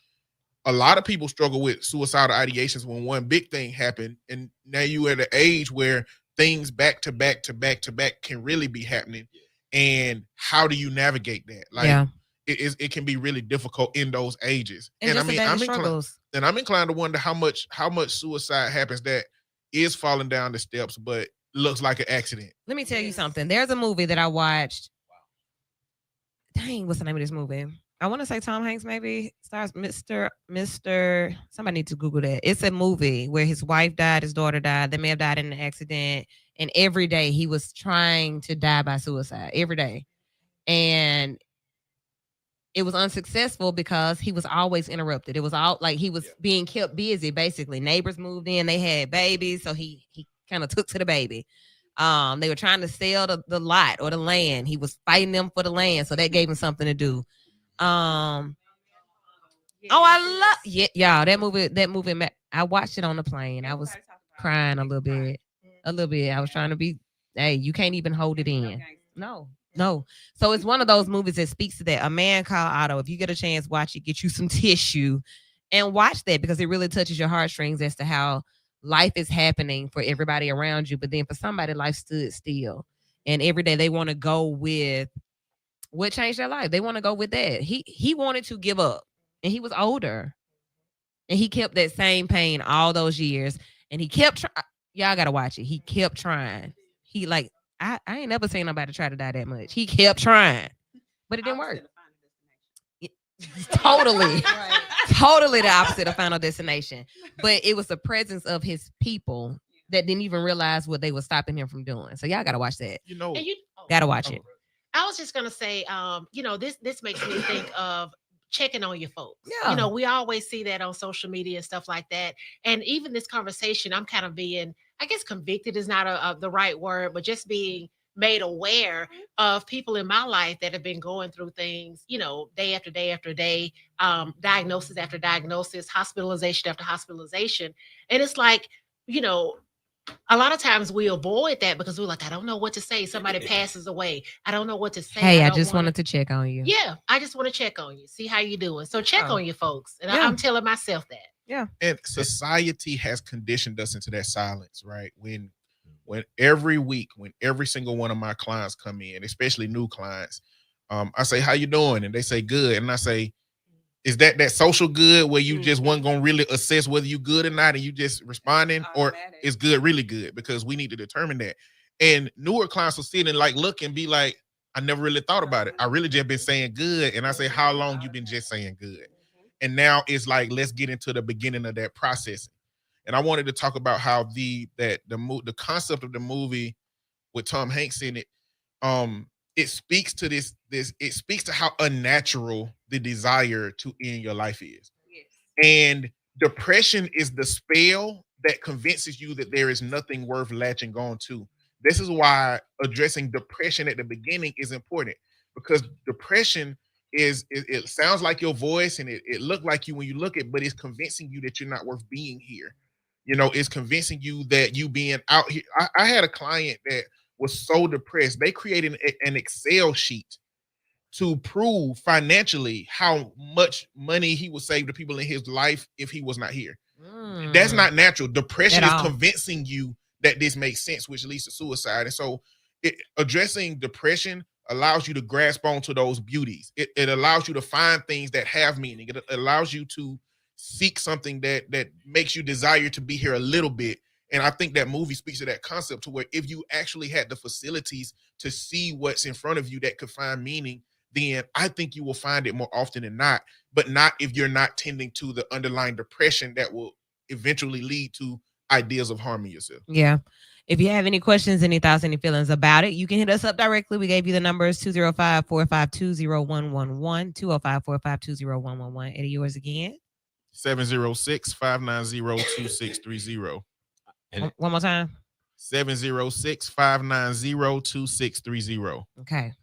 S10: a lot of people struggle with suicidal ideations when one big thing happened, and now you at an age where things back to back to back to back can really be happening. And how do you navigate that? Like it can be really difficult in those ages.
S2: And
S10: I mean, I'm inclined to wonder how much suicide happens that is falling down the steps, but looks like an accident.
S2: Let me tell you something. There's a movie that I watched. Dang, what's the name of this movie? I want to say Tom Hanks maybe stars Mr. Somebody needs to Google that. It's a movie where his wife died, his daughter died. They may have died in an accident. And every day he was trying to die by suicide every day. And it was unsuccessful because he was always interrupted. It was all like he was being kept busy, basically. Neighbors moved in, they had babies. So he kind of took to the baby. They were trying to sell the lot or the land. He was fighting them for the land. So that gave him something to do. I love y'all. That movie. I watched it on the plane. I was crying a little bit. I was trying to be. Hey, you can't even hold it in. No. So it's one of those movies that speaks to that. A Man Called Otto. If you get a chance, watch it. Get you some tissue, and watch that because it really touches your heartstrings as to how life is happening for everybody around you. But then for somebody, life stood still, and every day they want to go with what changed their life. They want to go with that. He wanted to give up, and he was older, and he kept that same pain all those years, and he kept trying. Y'all gotta watch it. He kept trying. He like I ain't never seen nobody try to die that much. He kept trying, but it didn't work. Totally the opposite of Final Destination. But it was the presence of his people that didn't even realize what they were stopping him from doing. So y'all gotta watch that. Gotta watch it.
S8: I was just gonna say, this makes me think of checking on your folks.
S2: Yeah.
S8: We always see that on social media and stuff like that. And even this conversation, I'm kind of being, I guess convicted is not the right word, but just being made aware of people in my life that have been going through things, day after day after day, diagnosis after diagnosis, hospitalization after hospitalization. And it's like, a lot of times we avoid that because we're like, I don't know what to say. Somebody passes away. I don't know what to say.
S2: Hey, I just wanted to check on you.
S8: Yeah, I just want to check on you, see how you doing. So check on your folks. And I'm telling myself that.
S2: Yeah.
S10: And society has conditioned us into that silence, right? When every week, when every single one of my clients come in, especially new clients, I say, how you doing? And they say, good. And I say, is that social good where you just weren't going to really assess whether you good or not and you just responding, or is good really good? Because we need to determine that. And newer clients will sit and like look and be like, I never really thought about it. I really just been saying good. And I say, how long you been just saying good? And now it's like, let's get into the beginning of that processing. And I wanted to talk about how the concept of the movie with Tom Hanks in it, it speaks to it speaks to how unnatural the desire to end your life is. Yes. And depression is the spell that convinces you that there is nothing worth latching on to. This is why addressing depression at the beginning is important, because depression it sounds like your voice and it look like you when you look at, but it's convincing you that you're not worth being here. It's convincing you that you being out here. I had a client that was so depressed. They created an Excel sheet to prove financially how much money he would save to people in his life if he was not here. That's not natural. Depression is convincing you that this makes sense, which leads to suicide. And so addressing depression allows you to grasp onto those beauties. It allows you to find things that have meaning. It allows you to seek something that makes you desire to be here a little bit. And I think that movie speaks to that concept, to where if you actually had the facilities to see what's in front of you that could find meaning, then I think you will find it more often than not, but not if you're not tending to the underlying depression that will eventually lead to ideas of harming yourself.
S2: Yeah. If you have any questions, any thoughts, any feelings about it, you can hit us up directly. We gave you the numbers 205-452-0111, 205-452-0111. Eddie, yours again.
S10: 706-590-2630.
S5: And
S2: One more time.
S10: 706-590-2630.
S2: Okay.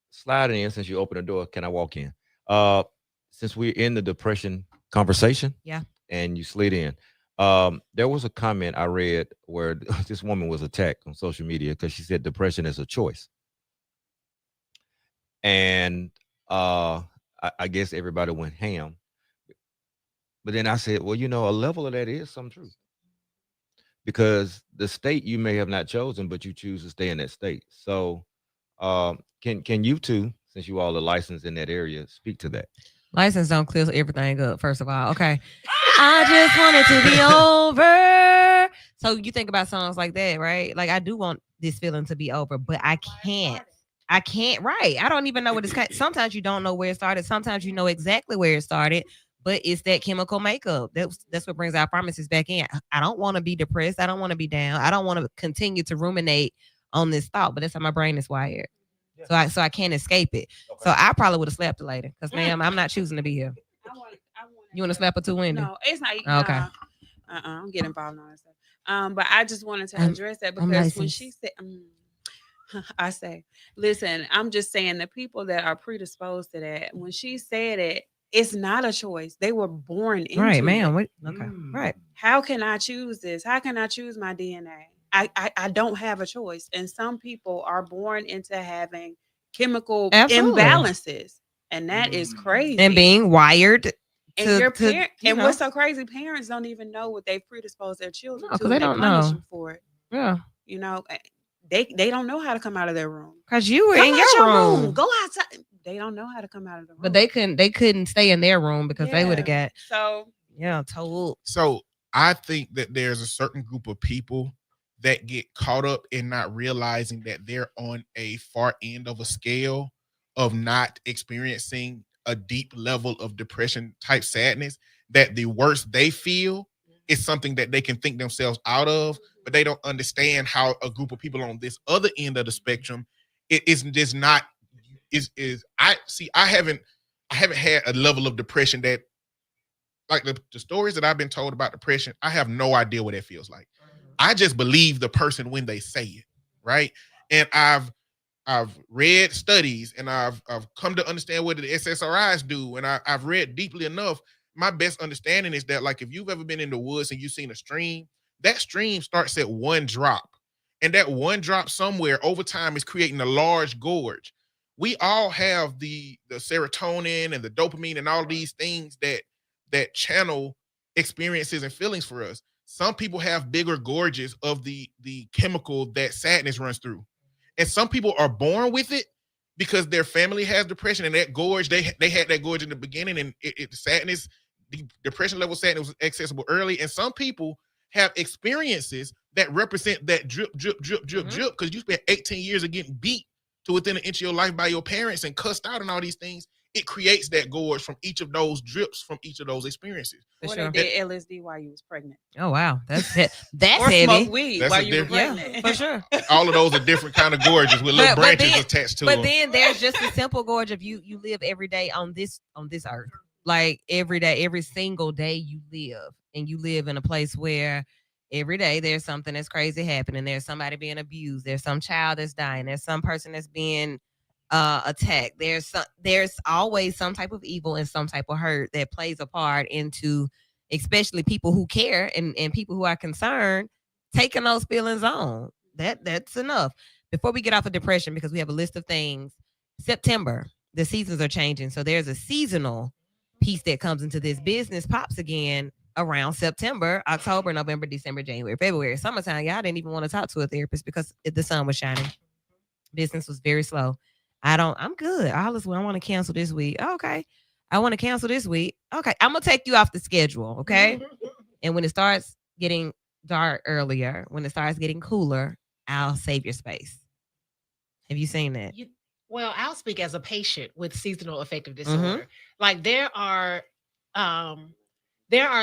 S5: Slide in since you opened the door. Can I walk in? Since we're in the depression conversation,
S2: yeah,
S5: and you slid in, there was a comment I read where this woman was attacked on social media because she said depression is a choice. And I guess everybody went ham. But then I said, well, a level of that is some truth. Because the state you may have not chosen, but you choose to stay in that state. So can you two, since you all are licensed in that area, speak to that?
S2: License don't clear everything up, first of all. Okay. I just want it to be over. So you think about songs like that, right? Like, I do want this feeling to be over, but I can't. Right. I don't even know what it's. Sometimes you don't know where it started. Sometimes you know exactly where it started, but it's that chemical makeup. That's what brings our pharmacists back in. I don't want to be depressed. I don't want to be down. I don't want to continue to ruminate on this thought, but that's how my brain is wired. So I can't escape it. Okay. So I probably would have slapped her later because, ma'am, I'm not choosing to be here. You want to slap her too, Wendy?
S13: No, it's not.
S2: Okay.
S13: I'm getting involved in all that stuff. But I just wanted to address that because when she said, I say, listen, I'm just saying the people that are predisposed to that, when she said it, it's not a choice. They were born into
S2: right, man.
S13: it.
S2: Okay. Right.
S13: How can I choose this? How can I choose my DNA? I don't have a choice. And some people are born into having chemical imbalances. And that is crazy.
S2: And being wired.
S13: And and what's so crazy, parents don't even know what they've predisposed their children to.
S2: They don't know
S13: them for it.
S2: Yeah.
S13: They don't know how to come out of their room.
S2: Because you were in your room.
S13: Go outside. They don't know how to come out of the room.
S2: But they couldn't stay in their room because they would have got told.
S10: So I think that there's a certain group of people that get caught up in not realizing that they're on a far end of a scale of not experiencing a deep level of depression type sadness, that the worst they feel is something that they can think themselves out of, but they don't understand how a group of people on this other end of the spectrum is just not I haven't had a level of depression that, like the stories that I've been told about depression, I have no idea what it feels like. I just believe the person when they say it, right? And I've read studies and I've come to understand what the SSRIs do, and I've read deeply enough. My best understanding is that, like, if you've ever been in the woods and you've seen a stream, that stream starts at one drop, and that one drop somewhere over time is creating a large gorge. We all have the serotonin and the dopamine and all these things that channel experiences and feelings for us. Some people have bigger gorges of the chemical that sadness runs through. And some people are born with it because their family has depression, and that gorge, they had that gorge in the beginning, and sadness, the depression level sadness was accessible early. And some people have experiences that represent that drip, because you spent 18 years of getting beat to within an inch of your life by your parents and cussed out and all these things. It creates that gorge from each of those drips from each of those experiences.
S13: What they did LSD while you was pregnant.
S2: Oh wow, that's it. That's
S13: or
S2: heavy.
S13: Smoke weed while you were pregnant.
S2: Yeah, for sure.
S10: All of those are different kind of gorges with little branches attached to them.
S2: But then there's just a simple gorge of you live every day on this earth. Like every day, every single day you live, and you live in a place where every day there's something that's crazy happening. There's somebody being abused. There's some child that's dying. There's some person that's being attacked. There's always some type of evil and some type of hurt that plays a part into, especially people who care and people who are concerned, taking those feelings on. That's enough. Before we get off of depression, because we have a list of things, September, the seasons are changing. So there's a seasonal piece that comes into this. Business pops again around September, October, November, December, January, February, summertime, y'all didn't even want to talk to a therapist because the sun was shining. Business was very slow. I'm good. I want to cancel this week. Okay. I want to cancel this week. Okay. I'm going to take you off the schedule. Okay. And when it starts getting dark earlier, when it starts getting cooler, I'll save your space. Have you seen that?
S8: Well, I'll speak as a patient with seasonal affective disorder. Like there are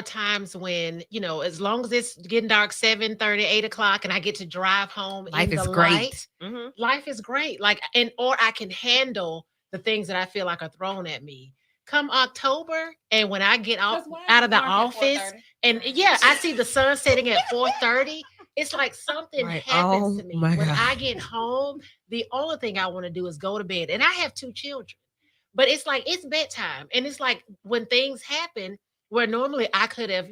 S8: times when, as long as it's getting dark, 7:30, 8 o'clock, and I get to drive home
S2: Life
S8: in
S2: is
S8: the
S2: great.
S8: light, life is great. Like, or I can handle the things that I feel like are thrown at me. Come October, and when I get out of the office, and I see the sun setting at 4:30. It's like something happens to me. When I get home, the only thing I want to do is go to bed. And I have 2 children. But it's like it's bedtime. And it's like when things happen where normally I could have,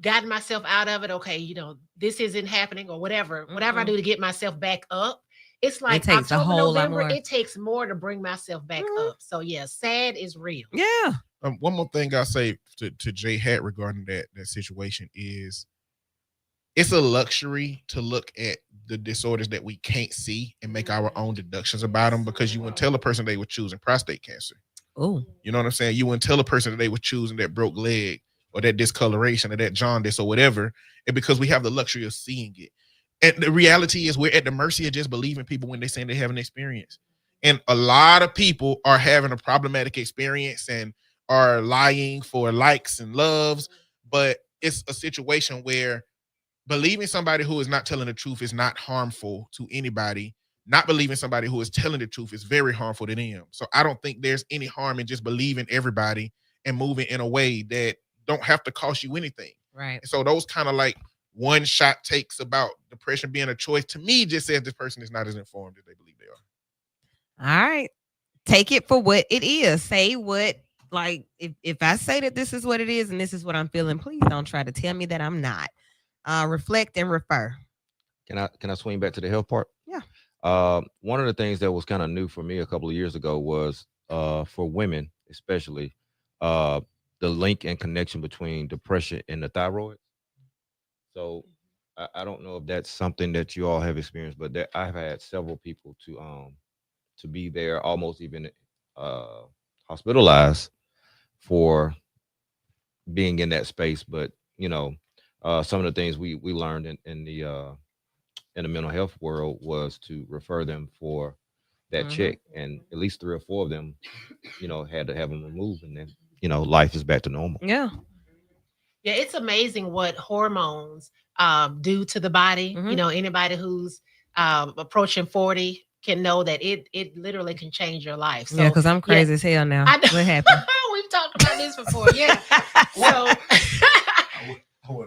S8: gotten myself out of it. Okay, this isn't happening or whatever. Whatever I do to get myself back up. It's like
S2: it takes
S8: October,
S2: a whole
S8: November,
S2: lot more.
S8: it takes more to bring myself back up. So sad is real.
S2: Yeah.
S10: One more thing I'll say to Jay Hat regarding that situation is it's a luxury to look at the disorders that we can't see and make our own deductions about them, because you wouldn't tell a person they were choosing prostate cancer.
S2: Oh,
S10: you know what I'm saying? You wouldn't tell a person that they were choosing that broke leg or that discoloration or that jaundice or whatever, and because we have the luxury of seeing it. And the reality is we're at the mercy of just believing people when they're saying they have an experience. And a lot of people are having a problematic experience and are lying for likes and loves, but it's a situation where believing somebody who is not telling the truth is not harmful to anybody. Not believing somebody who is telling the truth is very harmful to them. So I don't think there's any harm in just believing everybody and moving in a way that don't have to cost you anything.
S2: Right.
S10: And so those kind of like one shot takes about depression being a choice, to me, just says this person is not as informed as they believe they are.
S2: All right. Take it for what it is. Say what, like, if I say that this is what it is and this is what I'm feeling, please don't try to tell me that I'm not. Reflect and refer.
S5: Can I swing back to the health part?
S2: Yeah.
S5: One of the things that was kind of new for me a couple of years ago was for women, especially, the link and connection between depression and the thyroid. So I don't know if that's something that you all have experienced, but I've had several people to be there, almost even hospitalized for being in that space. But some of the things we learned in the mental health world was to refer them for that check, and at least 3 or 4 of them, had to have them removed, and then life is back to normal.
S2: Yeah.
S8: Yeah, it's amazing what hormones do to the body. Anybody who's approaching 40 can know that it literally can change your life. So,
S2: yeah, because I'm crazy as hell now. What happened?
S8: We've talked about this before. Yeah. So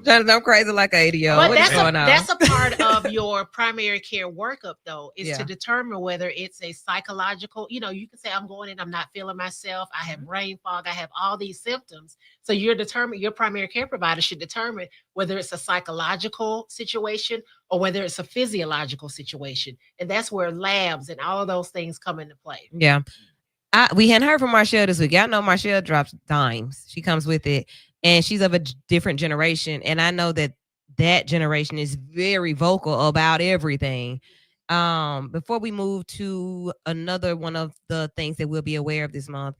S2: I'm crazy like an 80-year-old.
S8: But
S2: What's going on?
S8: that's a part of your primary care workup, though, is to determine whether it's a psychological, you can say, I'm going in, I'm not feeling myself, I have brain fog, I have all these symptoms. So your primary care provider should determine whether it's a psychological situation or whether it's a physiological situation. And that's where labs and all of those things come into play.
S2: Yeah. We hadn't heard from Marshall this week. Y'all know Marshall drops dimes. She comes with it. And she's of a different generation. And I know that generation is very vocal about everything. Before we move to another one of the things that we'll be aware of this month,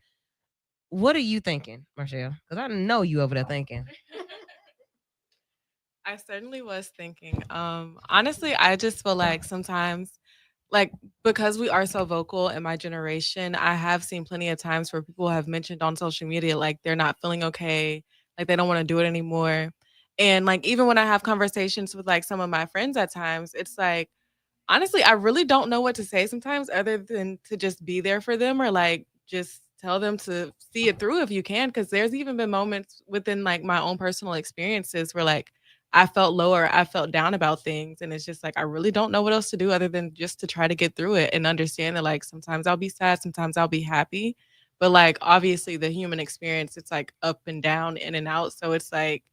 S2: what are you thinking, Marshall? Because I know you over there thinking.
S7: I certainly was thinking. Honestly, I just feel like sometimes, like, because we are so vocal in my generation, I have seen plenty of times where people have mentioned on social media, like, they're not feeling okay. Like, they don't want to do it anymore. And like, even when I have conversations with like some of my friends at times, it's like, honestly, I really don't know what to say sometimes other than to just be there for them, or like just tell them to see it through if you can. Because there's even been moments within like my own personal experiences where like I felt lower, I felt down about things. And it's just like, I really don't know what else to do other than just to try to get through it and understand that like sometimes I'll be sad, sometimes I'll be happy. But like, obviously the human experience, it's like up and down, in and out. So it's like,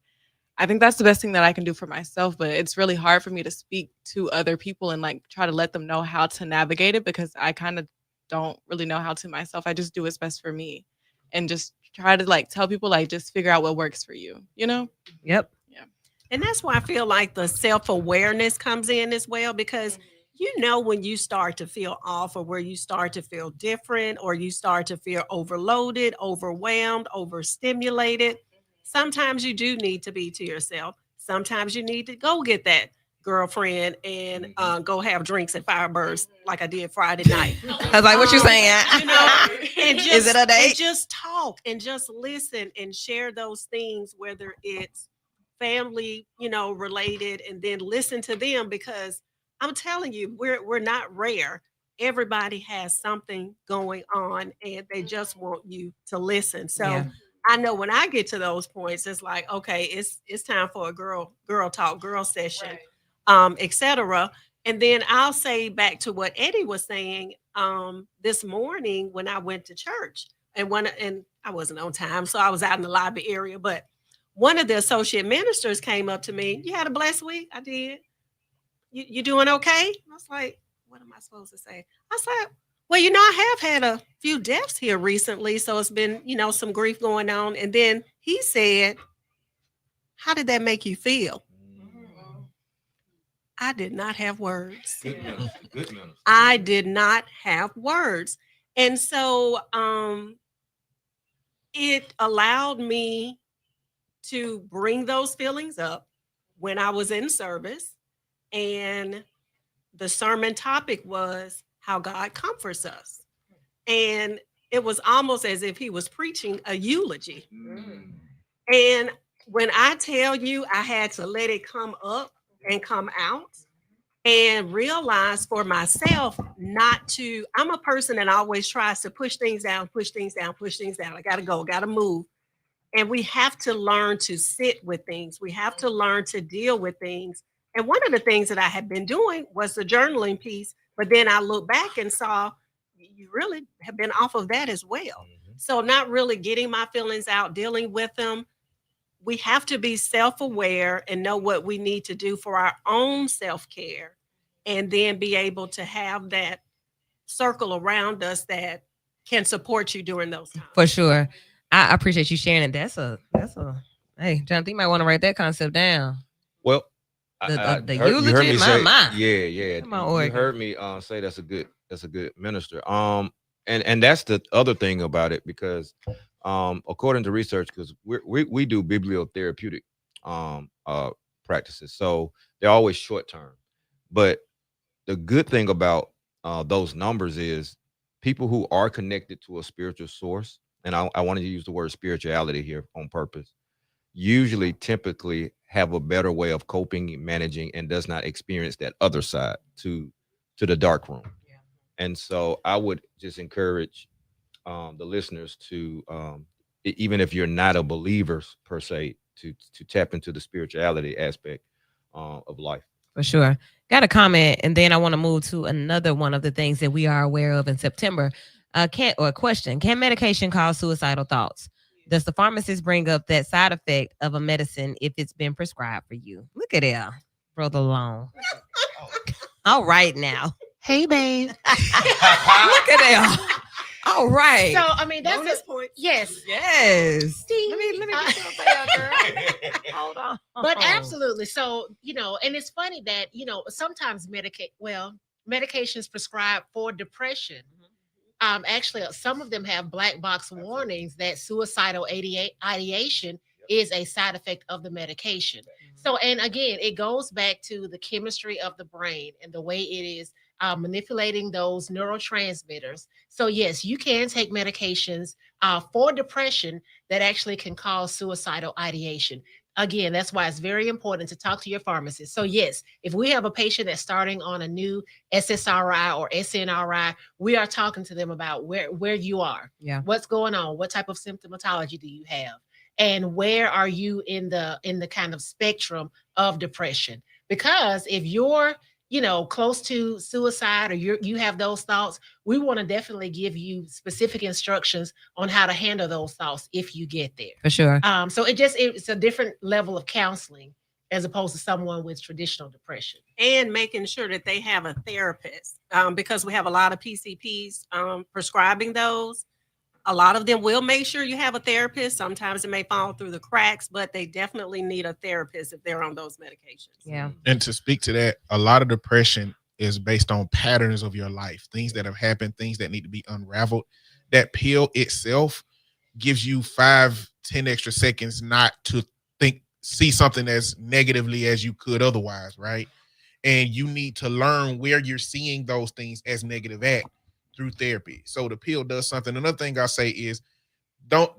S7: I think that's the best thing that I can do for myself. But it's really hard for me to speak to other people and like try to let them know how to navigate it, because I kind of don't really know how to myself. I just do what's best for me and just try to like tell people like just figure out what works for you, you know?
S2: Yep.
S7: Yeah.
S11: And that's why I feel like the self-awareness comes in as well, because you know when you start to feel off, or where you start to feel different, or you start to feel overloaded, overwhelmed, overstimulated. Sometimes you do need to be to yourself. Sometimes you need to go get that girlfriend and go have drinks at Firebirds like I did Friday night.
S2: I was like, what you saying?
S11: You know, and just,
S2: Is it a date?
S11: and just talk and just listen and share those things, whether it's family, you know, related, and then listen to them, because I'm telling you, we're not rare. Everybody has something going on and they just want you to listen. So
S2: Yeah.
S11: I know when I get to those points, it's like, okay, it's time for a girl talk, girl session, etc. And then I'll say back to what Eddie was saying this morning when I went to church, and I wasn't on time, so I was out in the lobby area, but one of the associate ministers came up to me. You had a blessed week? I did. You doing okay? I was like, what am I supposed to say? I said, well, you know, I have had a few deaths here recently, so it's been, you know, some grief going on. And then he said, how did that make you feel? I did not have words.
S5: Good minister. Good minister.
S11: I did not have words. And so it allowed me to bring those feelings up when I was in service. And the sermon topic was how God comforts us. And it was almost as if he was preaching a eulogy. And when I tell you, I had to let it come up and come out and realize for myself not to, I'm a person that always tries to push things down, push things down, push things down. I got to go, got to move. And we have to learn to sit with things. We have to learn to deal with things. And one of the things that I had been doing was the journaling piece. But then I looked back and saw you really have been off of that as well. So not really getting my feelings out, dealing with them. We have to be self-aware and know what we need to do for our own self-care, and then be able to have that circle around us that can support you during those times.
S2: For sure. I appreciate you sharing it. That's a hey, Jonathan, you might want to write that concept down.
S5: Well,
S2: The
S5: you heard
S2: eulogy,
S5: me
S2: my
S5: say,
S2: mind.
S5: yeah.
S2: Come on,
S5: You
S2: Oregon.
S5: heard me say that's a good minister. And that's the other thing about it, because according to research, because we do bibliotherapeutic practices, so they're always short term. But the good thing about those numbers is people who are connected to a spiritual source, and I wanted to use the word spirituality here on purpose, usually typically have a better way of coping, managing, and does not experience that other side to the dark room. And so I would just encourage the listeners to, even if you're not a believer per se, to tap into the spirituality aspect of life.
S2: For sure. Got a comment, and then I want to move to another one of the things that we are aware of in September. Question: can medication cause suicidal thoughts? Does the pharmacist bring up that side effect of a medicine if it's been prescribed for you? Look at that, brother Long. All right now.
S8: Hey, babe.
S2: Look at that. All right.
S8: So I mean, that's
S11: Bonus
S8: a
S11: point.
S2: Yes.
S8: yes.
S2: Let me get you a bell, girl. Hold on.
S8: But absolutely. So, you know, and it's funny that, you know, sometimes medications prescribed for depression. Actually, some of them have black box warnings that suicidal ideation is a side effect of the medication. So, and again, it goes back to the chemistry of the brain and the way it is manipulating those neurotransmitters. So, yes, you can take medications for depression that actually can cause suicidal ideation. Again, that's why it's very important to talk to your pharmacist. So yes, if we have a patient that's starting on a new SSRI or SNRI, we are talking to them about where you are, what's going on, what type of symptomatology do you have, and where are you in the kind of spectrum of depression? Because if you're, you know, close to suicide, or you have those thoughts, we want to definitely give you specific instructions on how to handle those thoughts if you get there.
S2: For sure.
S8: So it's a different level of counseling as opposed to someone with traditional depression.
S11: And making sure that they have a therapist, because we have a lot of PCPs prescribing those. A lot of them will make sure you have a therapist. Sometimes it may fall through the cracks, but they definitely need a therapist if they're on those medications.
S2: Yeah.
S10: And to speak to that, a lot of depression is based on patterns of your life, things that have happened, things that need to be unraveled. That pill itself gives you 5-10 extra seconds not to see something as negatively as you could otherwise, right? And you need to learn where you're seeing those things as negative at through therapy. So the pill does something. Another thing I'll say is don't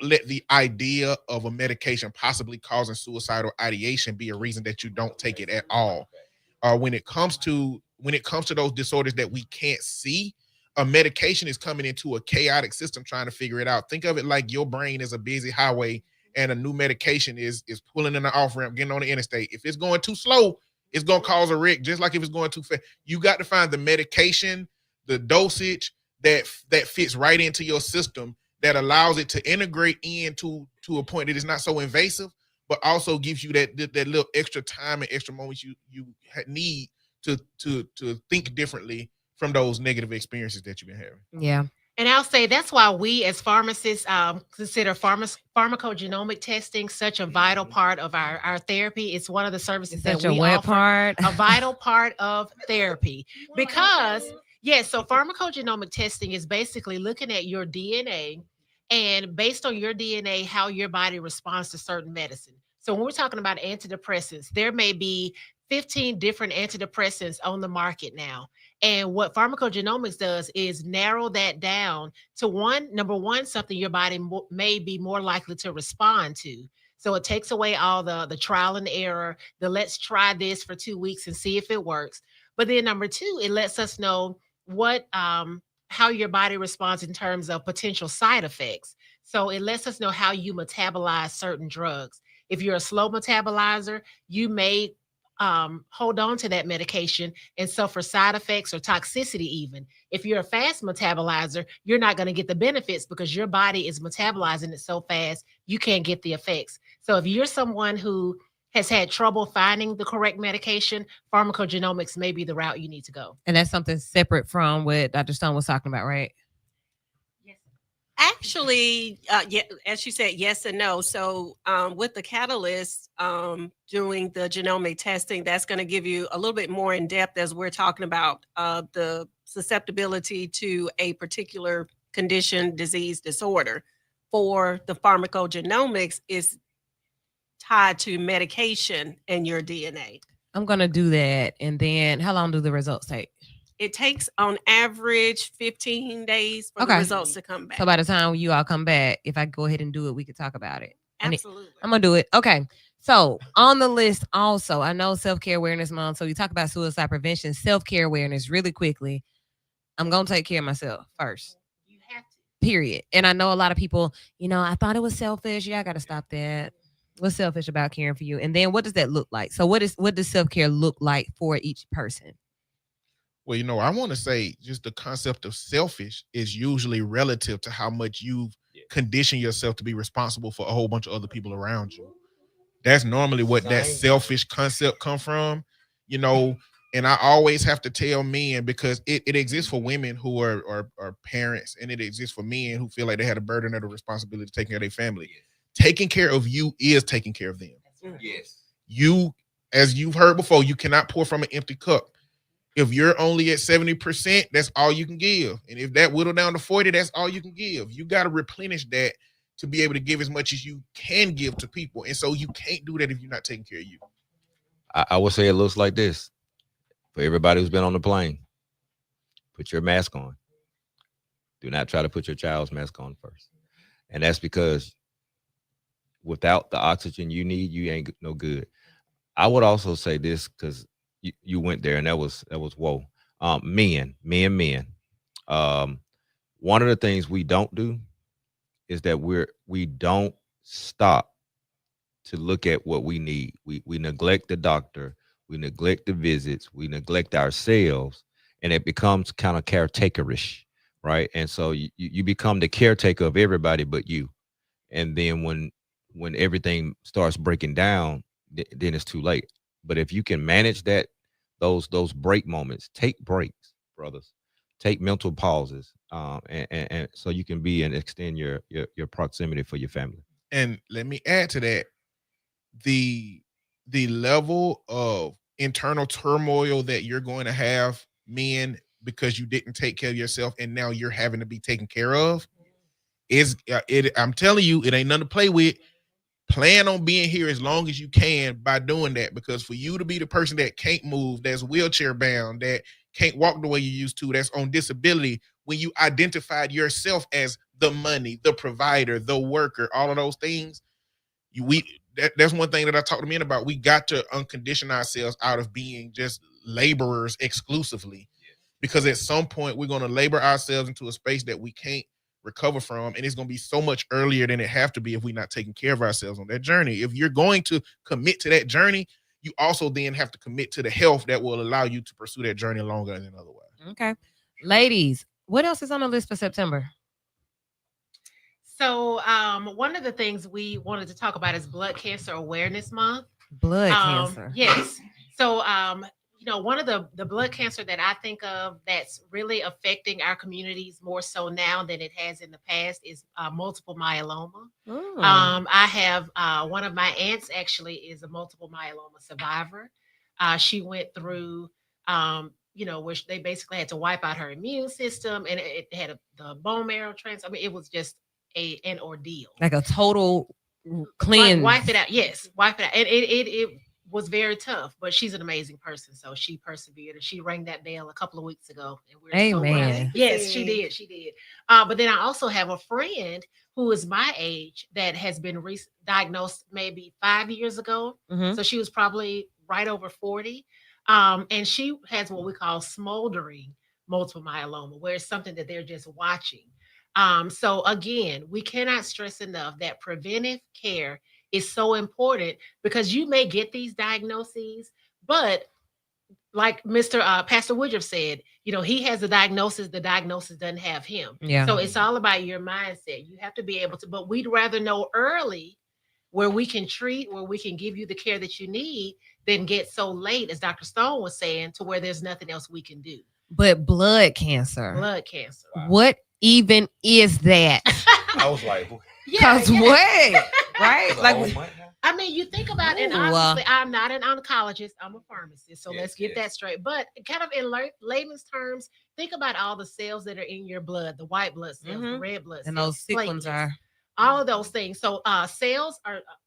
S10: let the idea of a medication possibly causing suicidal ideation be a reason that you don't take it at all. When it comes to those disorders that we can't see, a medication is coming into a chaotic system trying to figure it out. Think of it like your brain is a busy highway and a new medication is pulling in the off ramp, getting on the interstate. If it's going too slow, it's going to cause a wreck, just like if it's going too fast. You got to find the medication, the dosage that fits right into your system, that allows it to integrate into a point that is not so invasive, but also gives you that little extra time and extra moments you need to think differently from those negative experiences that you've been having.
S2: Yeah.
S8: And I'll say that's why we as pharmacists consider pharmacogenomic testing such a vital part of our therapy. It's one of the services that we offer, a vital part of therapy. Because, yes, so pharmacogenomic testing is basically looking at your DNA and based on your DNA, how your body responds to certain medicine. So when we're talking about antidepressants, there may be 15 different antidepressants on the market now. And what pharmacogenomics does is narrow that down to number one, something your body may be more likely to respond to. So it takes away all the trial and error, let's try this for 2 weeks and see if it works. But then number two, it lets us know how your body responds in terms of potential side effects. So it lets us know how you metabolize certain drugs. If you're a slow metabolizer, you may hold on to that medication and suffer side effects or toxicity even. If you're a fast metabolizer, you're not going to get the benefits because your body is metabolizing it so fast, you can't get the effects. So if you're someone who has had trouble finding the correct medication, pharmacogenomics may be the route you need to go.
S2: And that's something separate from what Dr. Stone was talking about, right?
S11: Actually, yeah, as you said, yes and no. So with the catalyst, doing the genomic testing, that's going to give you a little bit more in depth as we're talking about the susceptibility to a particular condition, disease, disorder. For the pharmacogenomics, is tied to medication and your DNA.
S2: I'm going to do that. And then how long do the results take?
S11: It takes on average 15 days for the results to come back.
S2: So by the time you all come back, if I go ahead and do it, we could talk about it.
S11: Absolutely.
S2: I'm going to do it. Okay. So on the list also, I know Self-Care Awareness Month. So you talk about suicide prevention, self-care awareness really quickly. I'm going to take care of myself first.
S11: You have to.
S2: Period. And I know a lot of people, I thought it was selfish. Yeah, I got to stop that. What's selfish about caring for you? And then what does that look like? So what does self-care look like for each person?
S10: Well, I want to say just the concept of selfish is usually relative to how much you've conditioned yourself to be responsible for a whole bunch of other people around you. That's normally what that selfish concept come from, and I always have to tell men, because it exists for women who are parents, and it exists for men who feel like they had a burden or the responsibility to take care of their family. Taking care of you is taking care of them.
S5: Yes.
S10: You, as you've heard before, you cannot pour from an empty cup. If you're only at 70%, that's all you can give. And if that whittle down to 40, that's all you can give. You got to replenish that to be able to give as much as you can give to people. And so you can't do that if you're not taking care of you.
S5: I would say it looks like this. For everybody who's been on the plane, put your mask on. Do not try to put your child's mask on first. And that's because without the oxygen you need, you ain't no good. I would also say this, because you went there, and that was whoa. Men. One of the things we don't do is that we don't stop to look at what we need. We neglect the doctor, we neglect the visits, we neglect ourselves, and it becomes kind of caretakerish, right? And so you become the caretaker of everybody but you. And then when everything starts breaking down, then it's too late. But if you can manage those break moments, take breaks, brothers. take mental pauses, and so you can be and extend your proximity for your family.
S10: And let me add to that, the level of internal turmoil that you're going to have, men, because you didn't take care of yourself and now you're having to be taken care of, is I'm telling you, it ain't nothing to play with. Plan on being here as long as you can by doing that, because for you to be the person that can't move, that's wheelchair bound, that can't walk the way you used to, that's on disability, when you identified yourself as the money, the provider, the worker, all of those things, that's one thing that I talk to men about. We got to uncondition ourselves out of being just laborers exclusively, because at some point we're going to labor ourselves into a space that we can't recover from, and it's going to be so much earlier than it have to be if we're not taking care of ourselves on that journey. If you're going to commit to that journey, you also then have to commit to the health that will allow you to pursue that journey longer than otherwise.
S2: Okay. Ladies, what else is on the list for September?
S8: So one of the things we wanted to talk about is Blood Cancer Awareness Month.
S2: Blood cancer.
S8: Yes. So one of the blood cancer that I think of that's really affecting our communities more so now than it has in the past is multiple myeloma. I have one of my aunts actually is a multiple myeloma survivor. She went through where they basically had to wipe out her immune system, and it had the bone marrow transplant. I mean, it was just an ordeal.
S2: Like a total cleanse.
S8: Wipe it out. Yes, wipe it out. And it was very tough, but she's an amazing person. So she persevered, and she rang that bell a couple of weeks ago. And we're
S2: Amen.
S8: So yes, she did. She did. But then I also have a friend who is my age that has been diagnosed maybe 5 years ago.
S2: Mhm.
S8: So she was probably right over 40. And she has what we call smoldering multiple myeloma, where it's something that they're just watching. So again, we cannot stress enough that preventive care is so important, because you may get these diagnoses, but like Mr. Pastor Woodruff said, he has the diagnosis doesn't have him.
S2: Yeah.
S8: So it's all about your mindset. You have to be able to, but we'd rather know early where we can treat, where we can give you the care that you need, than get so late, as Dr. Stone was saying, to where there's nothing else we can do.
S2: But blood cancer.
S8: Blood cancer.
S2: What even is that?
S5: I was like,
S2: Because what? Right?
S8: Like, I mean, you think about it, and obviously I'm not an oncologist, I'm a pharmacist, so let's get that straight. But kind of in layman's terms, think about all the cells that are in your blood, the white blood cells, the red blood cells.
S2: And those sick ones are.
S8: All of those things. So cells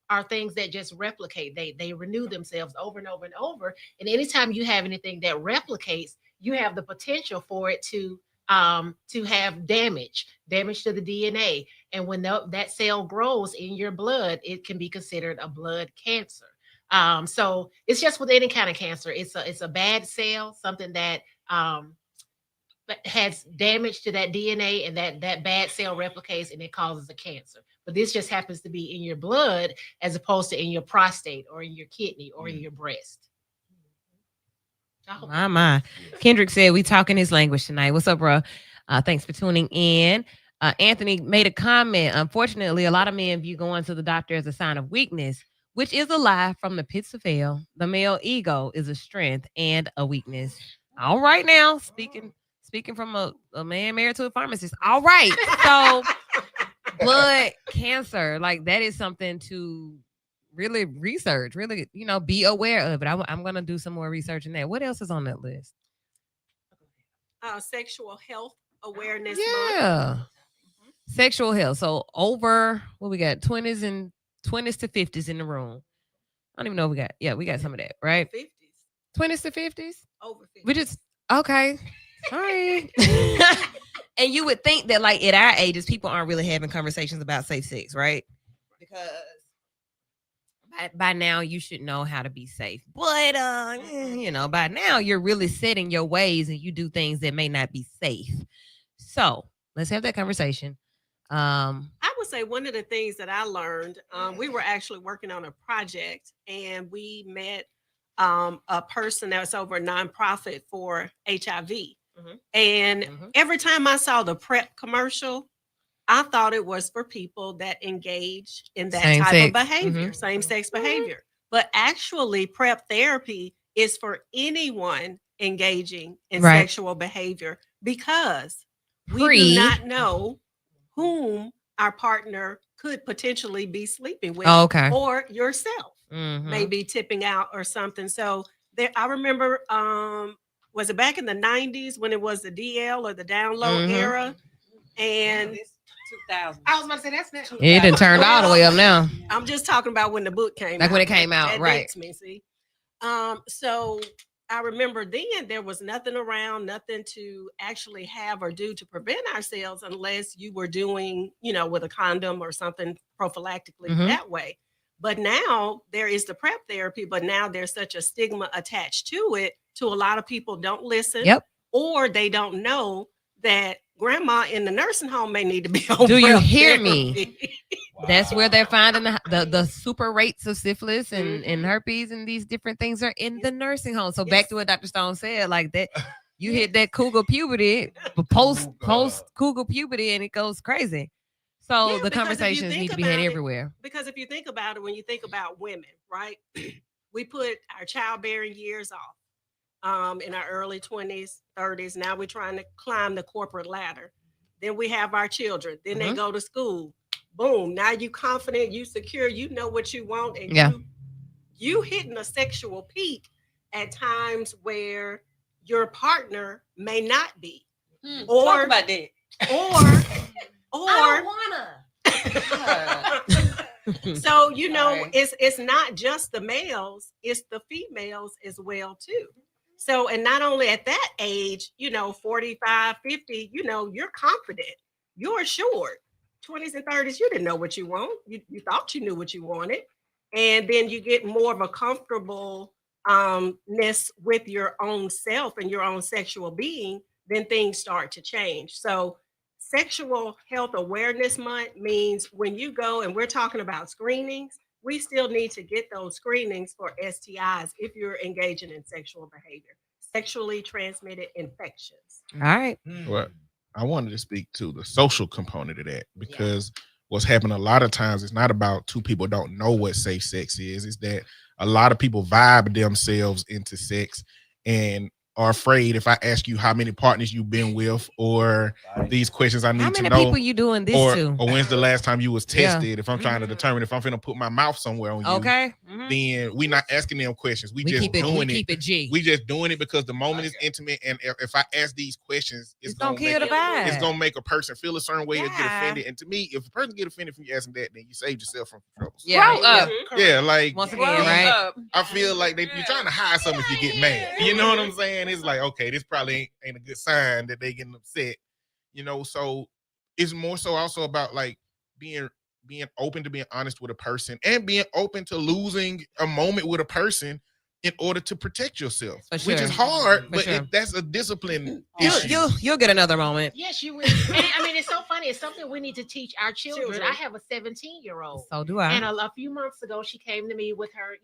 S8: are things that just replicate. They renew themselves over and over and over. And anytime you have anything that replicates, you have the potential for it to have damage to the DNA. And when that cell grows in your blood, it can be considered a blood cancer. So it's just with any kind of cancer. It's a bad cell, something that has damage to that DNA, and that bad cell replicates and it causes a cancer. But this just happens to be in your blood as opposed to in your prostate or in your kidney or in your breast.
S2: My. Kendrick said we talking his language tonight. What's up, bro? Thanks for tuning in. Anthony made a comment. Unfortunately, a lot of men view going to the doctor as a sign of weakness, which is a lie from the pits of hell. The male ego is a strength and a weakness. All right, now speaking from a man married to a pharmacist. All right, so blood cancer, like that is something to really research, really, be aware of it. I'm going to do some more research in that. What else is on that list?
S11: Sexual health awareness.
S2: Yeah.
S11: Month.
S2: Sexual health. So over, what we got? 20s to 50s in the room. I don't even know what we got. Yeah, we got some of that, right?
S11: 50s.
S2: 20s to 50s?
S11: Over 50s.
S2: We just, okay. All right. And you would think that, like, at our ages, people aren't really having conversations about safe sex, right? Because by now you should know how to be safe. But by now you're really set in your ways and you do things that may not be safe. So let's have that conversation.
S11: I would say one of the things that I learned, we were actually working on a project and we met a person that was over a nonprofit for HIV. And every time I saw the PrEP commercial, I thought it was for people that engage in that type of behavior, same-sex behavior. But actually, PrEP therapy is for anyone engaging in sexual behavior, because we do not know whom our partner could potentially be sleeping with, or yourself may be tipping out or something. So there, I remember, was it back in the 90s when it was the DL or the download era? And
S13: 2000.
S11: I was about to say that's not.
S2: It done turned all the way up now.
S11: I'm just talking about when the book came out.
S2: Like when it came out,
S11: that
S2: right?
S11: dates me, see. So I remember then there was nothing around, nothing to actually have or do to prevent ourselves unless you were doing, with a condom or something prophylactically that way. But now there is the PrEP therapy, but now there's such a stigma attached to it. To a lot of people don't listen, or they don't know that grandma in the nursing home may need to be on.
S2: Do you
S11: PrEP
S2: hear
S11: therapy.
S2: me? That's where they're finding the super rates of syphilis and herpes and these different things are in the nursing home. So back to what Dr. Stone said, like that, you hit that cougar puberty, post cougar puberty, and it goes crazy. So the conversations need to be had everywhere.
S11: Because if you think about it, when you think about women, right, we put our childbearing years off in our early 20s, 30s. Now we're trying to climb the corporate ladder. Then we have our children. Then they go to school. Boom. Now you confident, you secure, you know what you want. And you hitting a sexual peak at times where your partner may not be. Or
S13: talk about that.
S11: I don't wanna. So, it's not just the males, it's the females as well too. So, and not only at that age, 45, 50, you're confident, you're assured. 20s and 30s, you didn't know what you want. You thought you knew what you wanted. And then you get more of a comfortableness with your own self and your own sexual being, then things start to change. So Sexual Health Awareness Month means when you go, and we're talking about screenings, we still need to get those screenings for STIs if you're engaging in sexual behavior, sexually transmitted infections.
S2: All right.
S10: Well, I wanted to speak to the social component of that because what's happening a lot of times is not about two people don't know what safe sex is. It's that a lot of people vibe themselves into sex and are afraid if I ask you how many partners you've been with or these questions I need to know. How many
S2: people you doing this to?
S10: Or when's the last time you was tested? If I'm trying to determine if I'm finna put my mouth somewhere on you, then we not asking them questions. We just doing it. We just doing it because the moment is intimate. And if I ask these questions, it's gonna kill the vibe. It's gonna make a person feel a certain way or get offended. And to me, if a person get offended from you asking that, then you saved yourself from trouble.
S2: Grow up.
S10: Yeah, like
S2: once again, right?
S10: I feel like you're trying to hide something if you get mad. You know what I'm saying? It's like, okay, this probably ain't a good sign that they getting upset. So it's more so also about like being open to being honest with a person and being open to losing a moment with a person in order to protect yourself, which is hard, but that's a discipline issue.
S2: You'll get another moment.
S8: Yes, you will. And I mean, it's so funny. It's something we need to teach our children. I have a 17-year-old.
S2: So do I.
S8: And a few months ago, she came to me with her,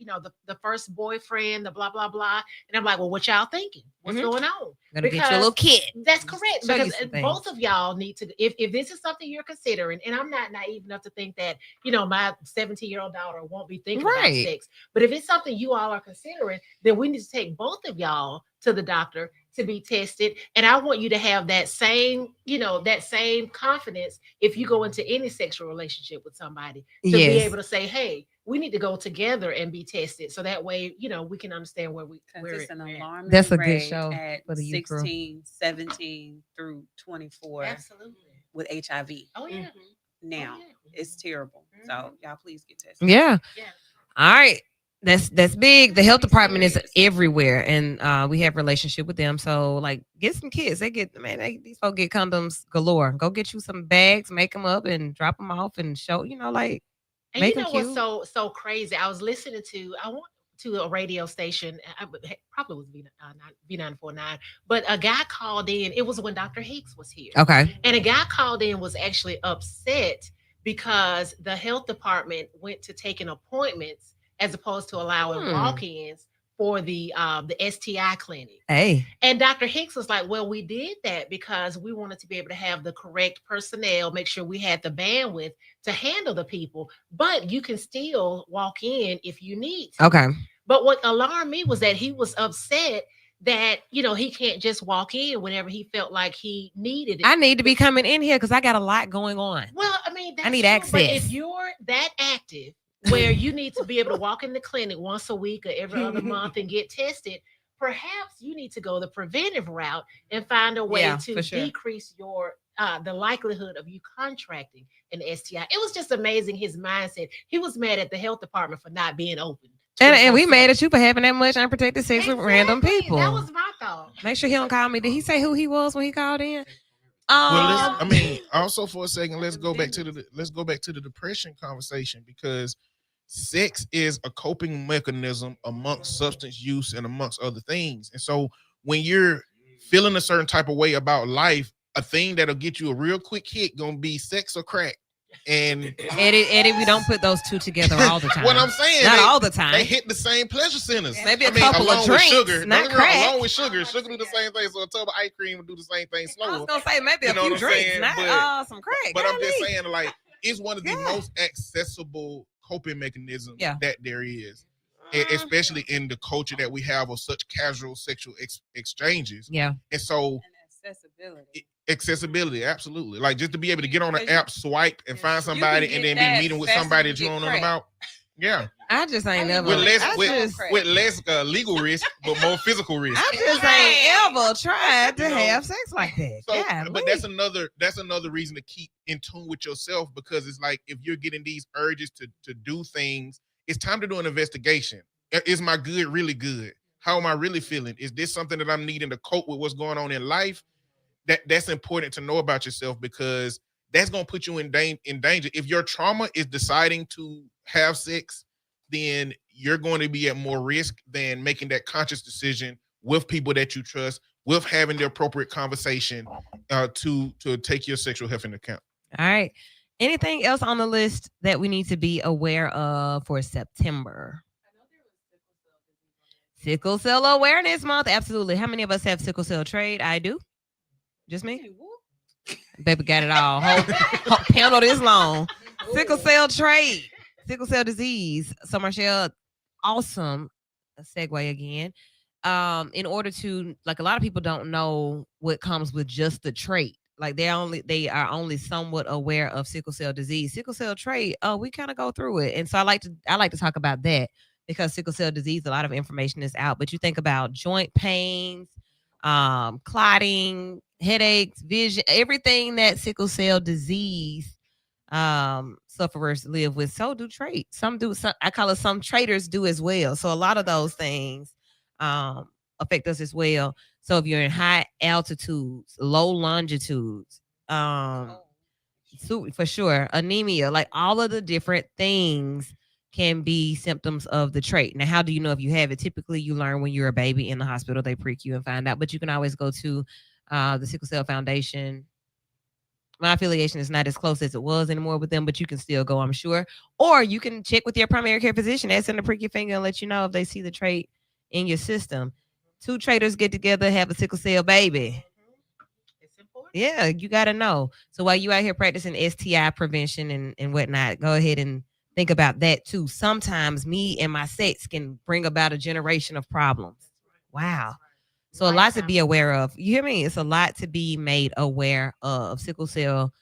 S8: the first boyfriend, the blah, blah, blah. And I'm like, well, what y'all thinking? What's going on?
S2: Gonna get you a little kid.
S8: That's correct. Because both of y'all need to, if this is something you're considering, and I'm not naive enough to think that, my 17-year-old daughter won't be thinking about sex. But if it's something you all are considering, then we need to take both of y'all to the doctor to be tested. And I want you to have that same, that same confidence if you go into any sexual relationship with somebody to be able to say, hey, we need to go together and be tested. So that way, we can understand where
S13: it's an alarming
S2: That's a good show
S13: at
S2: for the youth
S13: 16, 17 through 24.
S8: Absolutely.
S13: With HIV.
S8: Oh, yeah.
S13: Now it's terrible. So y'all please get tested.
S2: Yeah. All right. That's big. The health department is everywhere, and we have relationship with them. So like, get some kids. These folks get condoms galore. Go get you some bags, make them up, and drop them off, and show. Like,
S8: and
S2: make them cute.
S8: What's so crazy? I was listening to a radio station. Probably was V949, but a guy called in. It was when Dr. Hicks was here.
S2: Okay,
S8: and a guy called in was actually upset because the health department went to taking appointments as opposed to allowing walk-ins for the STI clinic.
S2: Hey.
S8: And Dr. Hicks was like, well, we did that because we wanted to be able to have the correct personnel, make sure we had the bandwidth to handle the people, but you can still walk in if you need to.
S2: Okay.
S8: But what alarmed me was that he was upset that, he can't just walk in whenever he felt like he needed it.
S14: I need to be coming in here because I got a lot going on.
S8: Well, I mean, that's
S14: I need
S8: true,
S14: access.
S8: but if you're that active where you need to be able to walk in the clinic once a week or every other month and get tested, perhaps you need to go the preventive route and find a way
S14: Yeah,
S8: to
S14: for sure.
S8: decrease your the likelihood of you contracting an STI. It was just amazing, his mindset. He was mad at the health department for not being open.
S14: And we mad at you for having that much unprotected sex with random people.
S8: That was my thought.
S14: Make sure he don't call me. Did he say who he was when he called in?
S10: Well, also for a second, let's go back to the depression conversation, because sex is a coping mechanism amongst substance use and amongst other things. And so when you're feeling a certain type of way about life, a thing that'll get you a real quick hit gonna be sex or crack. And
S14: Eddie, we don't put those two together all the time.
S10: What I'm saying,
S14: not all the time.
S10: They hit the same pleasure centers.
S14: Maybe a couple of drinks,
S10: sugar,
S14: not crack.
S10: along with sugar do the same thing. So a tub of ice cream will do the same thing slower.
S14: I was gonna say maybe a few drinks, not some crack.
S10: But I'm just saying, like, it's one of the most accessible coping mechanisms that there is, especially in the culture that we have of such casual sexual exchanges.
S14: Yeah,
S10: and so accessibility, absolutely. Like, just to be able to get on an app, swipe, and find somebody, and then be meeting with somebody that you don't know about. Yeah,
S14: I just ain't never
S10: with less legal risk, but more physical risk.
S14: I just ain't ever tried to have sex like that.
S10: So, but that's another reason to keep in tune with yourself, because it's like, if you're getting these urges to do things, it's time to do an investigation. Is my good really good? How am I really feeling? Is this something that I'm needing to cope with what's going on in life? That's important to know about yourself, because that's going to put you in danger. If your trauma is deciding to have sex, then you're going to be at more risk than making that conscious decision with people that you trust, with having the appropriate conversation to take your sexual health into account.
S14: All right. Anything else on the list that we need to be aware of for September? Sickle Cell Awareness Month. Absolutely. How many of us have sickle cell trait? I do. Just me? Baby got it all. Whole panel this long. Sickle cell trait, sickle cell disease. So Marshall, awesome. A segue again. In order to, like, a lot of people don't know what comes with just the trait. Like, they are only somewhat aware of sickle cell disease. Sickle cell trait, we kind of go through it. And so I like to talk about that, because sickle cell disease, a lot of information is out. But you think about joint pains, clotting, headaches, vision, everything that sickle cell disease sufferers live with. So do traits. Some do. I call it some traitors do as well. So a lot of those things affect us as well. So if you're in high altitudes, low longitudes, for sure, anemia, like all of the different things can be symptoms of the trait. Now, how do you know if you have it? Typically, you learn when you're a baby in the hospital. They prick you and find out. But you can always go to the Sickle Cell Foundation. My affiliation is not as close as it was anymore with them, but you can still go, I'm sure. Or you can check with your primary care physician, ask them to prick your finger and let you know if they see the trait in your system. Two traitors get together, have a sickle cell baby.
S8: It's important.
S14: Yeah, you got to know. So while you out here practicing STI prevention and whatnot, go ahead and think about that too. Sometimes me and my sex can bring about a generation of problems. Wow. So a lot to be aware of. You hear me? It's a lot to be made aware of. Sickle cell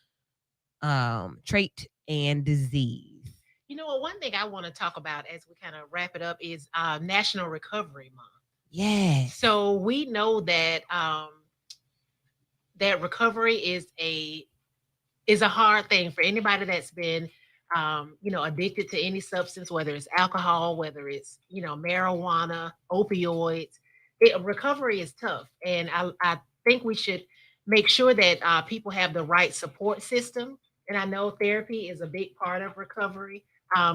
S14: trait and disease.
S8: You know what? One thing I want to talk about as we kind of wrap it up is National Recovery Month.
S14: Yes.
S8: So we know that that recovery is a hard thing for anybody that's been addicted to any substance, whether it's alcohol, whether it's marijuana, opioids. Recovery is tough, and I think we should make sure that people have the right support system. And I know therapy is a big part of recovery.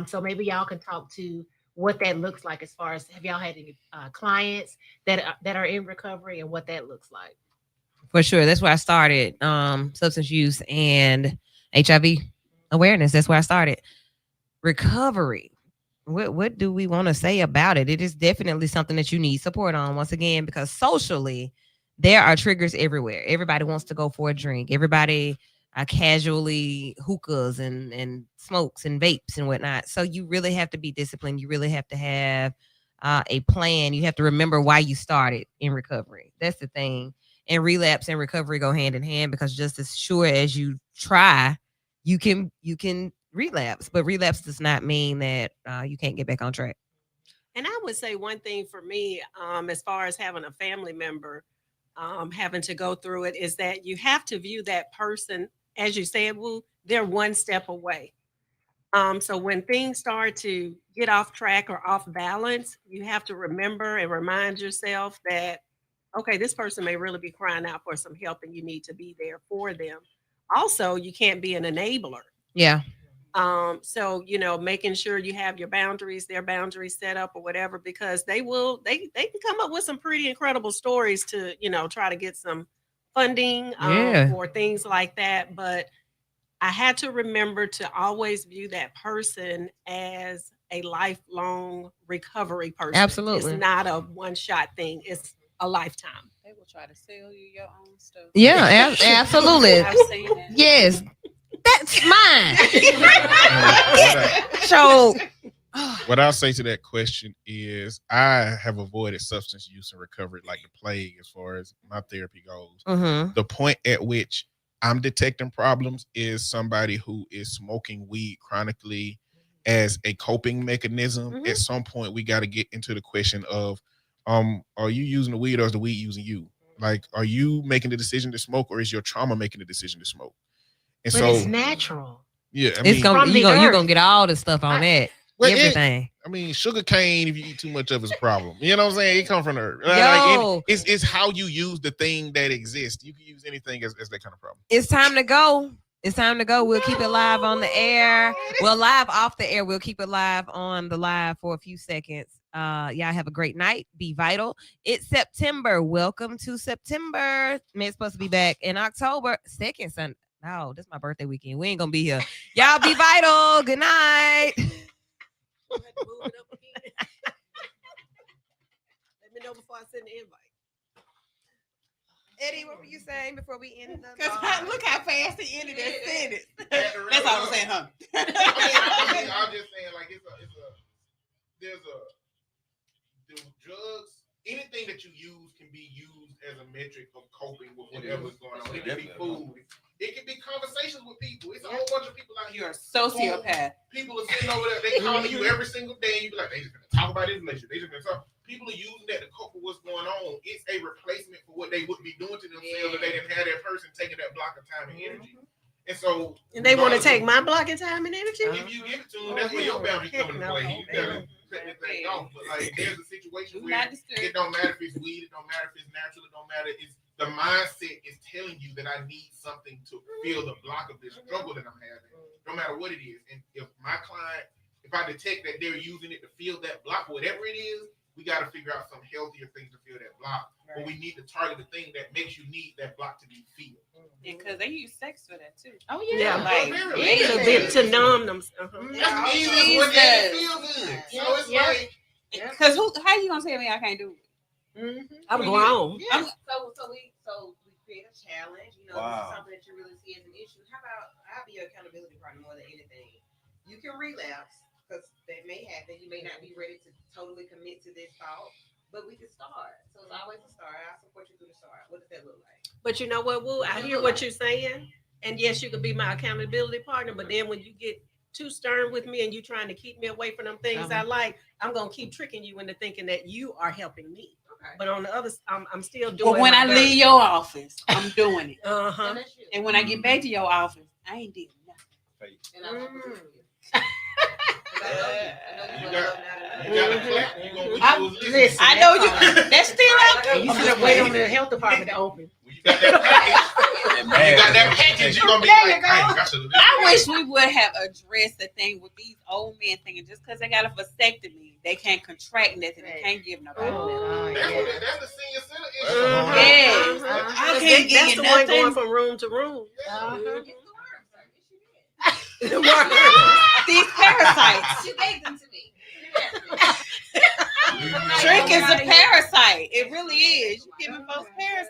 S8: So maybe y'all can talk to what that looks like, as far as, have y'all had any clients that are in recovery, and what that looks like?
S14: For sure. That's where I started. Substance use and HIV awareness. That's where I started. Recovery. What do we want to say about it? It is definitely something that you need support on, once again, because socially there are triggers everywhere. Everybody wants to go for a drink. Everybody casually hookahs and smokes and vapes and whatnot. So you really have to be disciplined. You really have to have a plan. You have to remember why you started in recovery. That's the thing. And relapse and recovery go hand in hand, because just as sure as you try, you can relapse. But relapse does not mean that you can't get back on track.
S11: And I would say one thing for me, as far as having a family member having to go through it, is that you have to view that person, as you said, Woo, they're one step away. So when things start to get off track or off balance, you have to remember and remind yourself that, okay, this person may really be crying out for some help and you need to be there for them. Also, you can't be an enabler.
S14: Yeah.
S11: So, you know, making sure you have your boundaries, their boundaries set up or whatever, because they can come up with some pretty incredible stories to, you know, try to get some funding or things like that. But I had to remember to always view that person as a lifelong recovery person.
S14: Absolutely.
S11: It's not a one-shot thing. It's a lifetime.
S13: They will try to sell you your own stuff.
S14: Yeah, absolutely.
S13: I've seen that.
S14: Yes. That's mine. So
S10: what I'll say to that question is I have avoided substance use and recovery like the plague as far as my therapy goes.
S14: Mhm.
S10: The point at which I'm detecting problems is somebody who is smoking weed chronically as a coping mechanism. At some point, we got to get into the question of, are you using the weed or is the weed using you? Like, are you making the decision to smoke or is your trauma making the decision to smoke? And
S8: But
S10: so
S8: it's natural.
S10: Yeah, I
S14: it's
S10: mean,
S14: you're gonna get all the stuff on that.
S10: well,
S14: Everything.
S10: I mean, sugar cane, if you eat too much of, it's a problem. You know what I'm saying? It comes from the earth.
S14: Yo.
S10: It's how you use the thing that exists. You can use anything as that kind of problem.
S14: It's time to go. It's time to go. We'll keep it live on the air. Well, live off the air. We'll keep it live on the live for a few seconds. Y'all have a great night. Be vital. It's September. Welcome to September. Man, it's supposed to be back in October. Second Sunday. No, this is my birthday weekend. We ain't gonna be here. Y'all be vital. Good night.
S11: Let me know before I send the invite.
S14: Eddie, what were you saying before we ended the
S13: Look how fast he ended that sentence.
S10: That's
S13: all I'm saying, huh?
S10: I'm just saying, like, there's drugs. Anything that you use can be used as a metric of coping with whatever's going on. It can be food. It can be conversations with people. It's a whole bunch of people out here.
S13: You're a sociopath.
S10: People are sitting over there. They calling you every single day, and you be like, they just gonna talk about this relationship. They just gonna talk. People are using that to cope with what's going on. It's a replacement for what they would be doing to themselves if they didn't have that person taking that block of time and energy. And so,
S11: they want to take my block of time and energy.
S10: If you give it to them, that's where your boundaries come into play. You gotta cut that thing off. But like, there's a situation where it don't matter if it's weed, it don't matter if it's natural, it don't matter. It's the mindset is telling you that I need something to fill the block of this struggle that I'm having, no matter what it is. And if my client, if I detect that they're using it to fill that block, whatever it is, we got to figure out some healthier things to fill that block. Right. But we need to target the thing that makes you need that block to be filled.
S13: Because they use sex for that too.
S11: Oh yeah, like a bit to numb them.
S10: That's easy when they feel good. So it's like,
S13: because how you gonna tell me I can't do it?
S11: I'm grown.
S14: Yeah. So we create a challenge. You know, this is something that you really see as an issue. How about I'll be your accountability partner more than anything. You can relapse because that may happen. You may not be ready to totally commit to this thought, but we can start. So it's always a start. I'll support you through the start. What does that look like?
S11: But you know what, Woo? I hear what you're saying. And yes, you could be my accountability partner, but then when you get too stern with me and you trying to keep me away from them things I like, I'm gonna keep tricking you into thinking that you are helping me. Okay. But on the other, I'm still doing.
S13: Well, when I leave your office, I'm doing it.
S11: And
S13: when I get back to your office, I ain't doing nothing.
S11: Listen,
S13: I know you. That's still out there.
S8: You should have waited on the health department to open.
S10: You got that package, you're gonna be like,
S13: I wish we would have addressed the thing with these old men thinking just because they got a vasectomy, they can't contract nothing, they can't give nobody nothing.
S10: That's the senior center issue.
S13: Yes. I can't give you nothing.
S11: Going from room to room.
S13: These parasites.
S14: You gave them to me.
S13: Trick is a parasite. It really is. You giving folks parasites.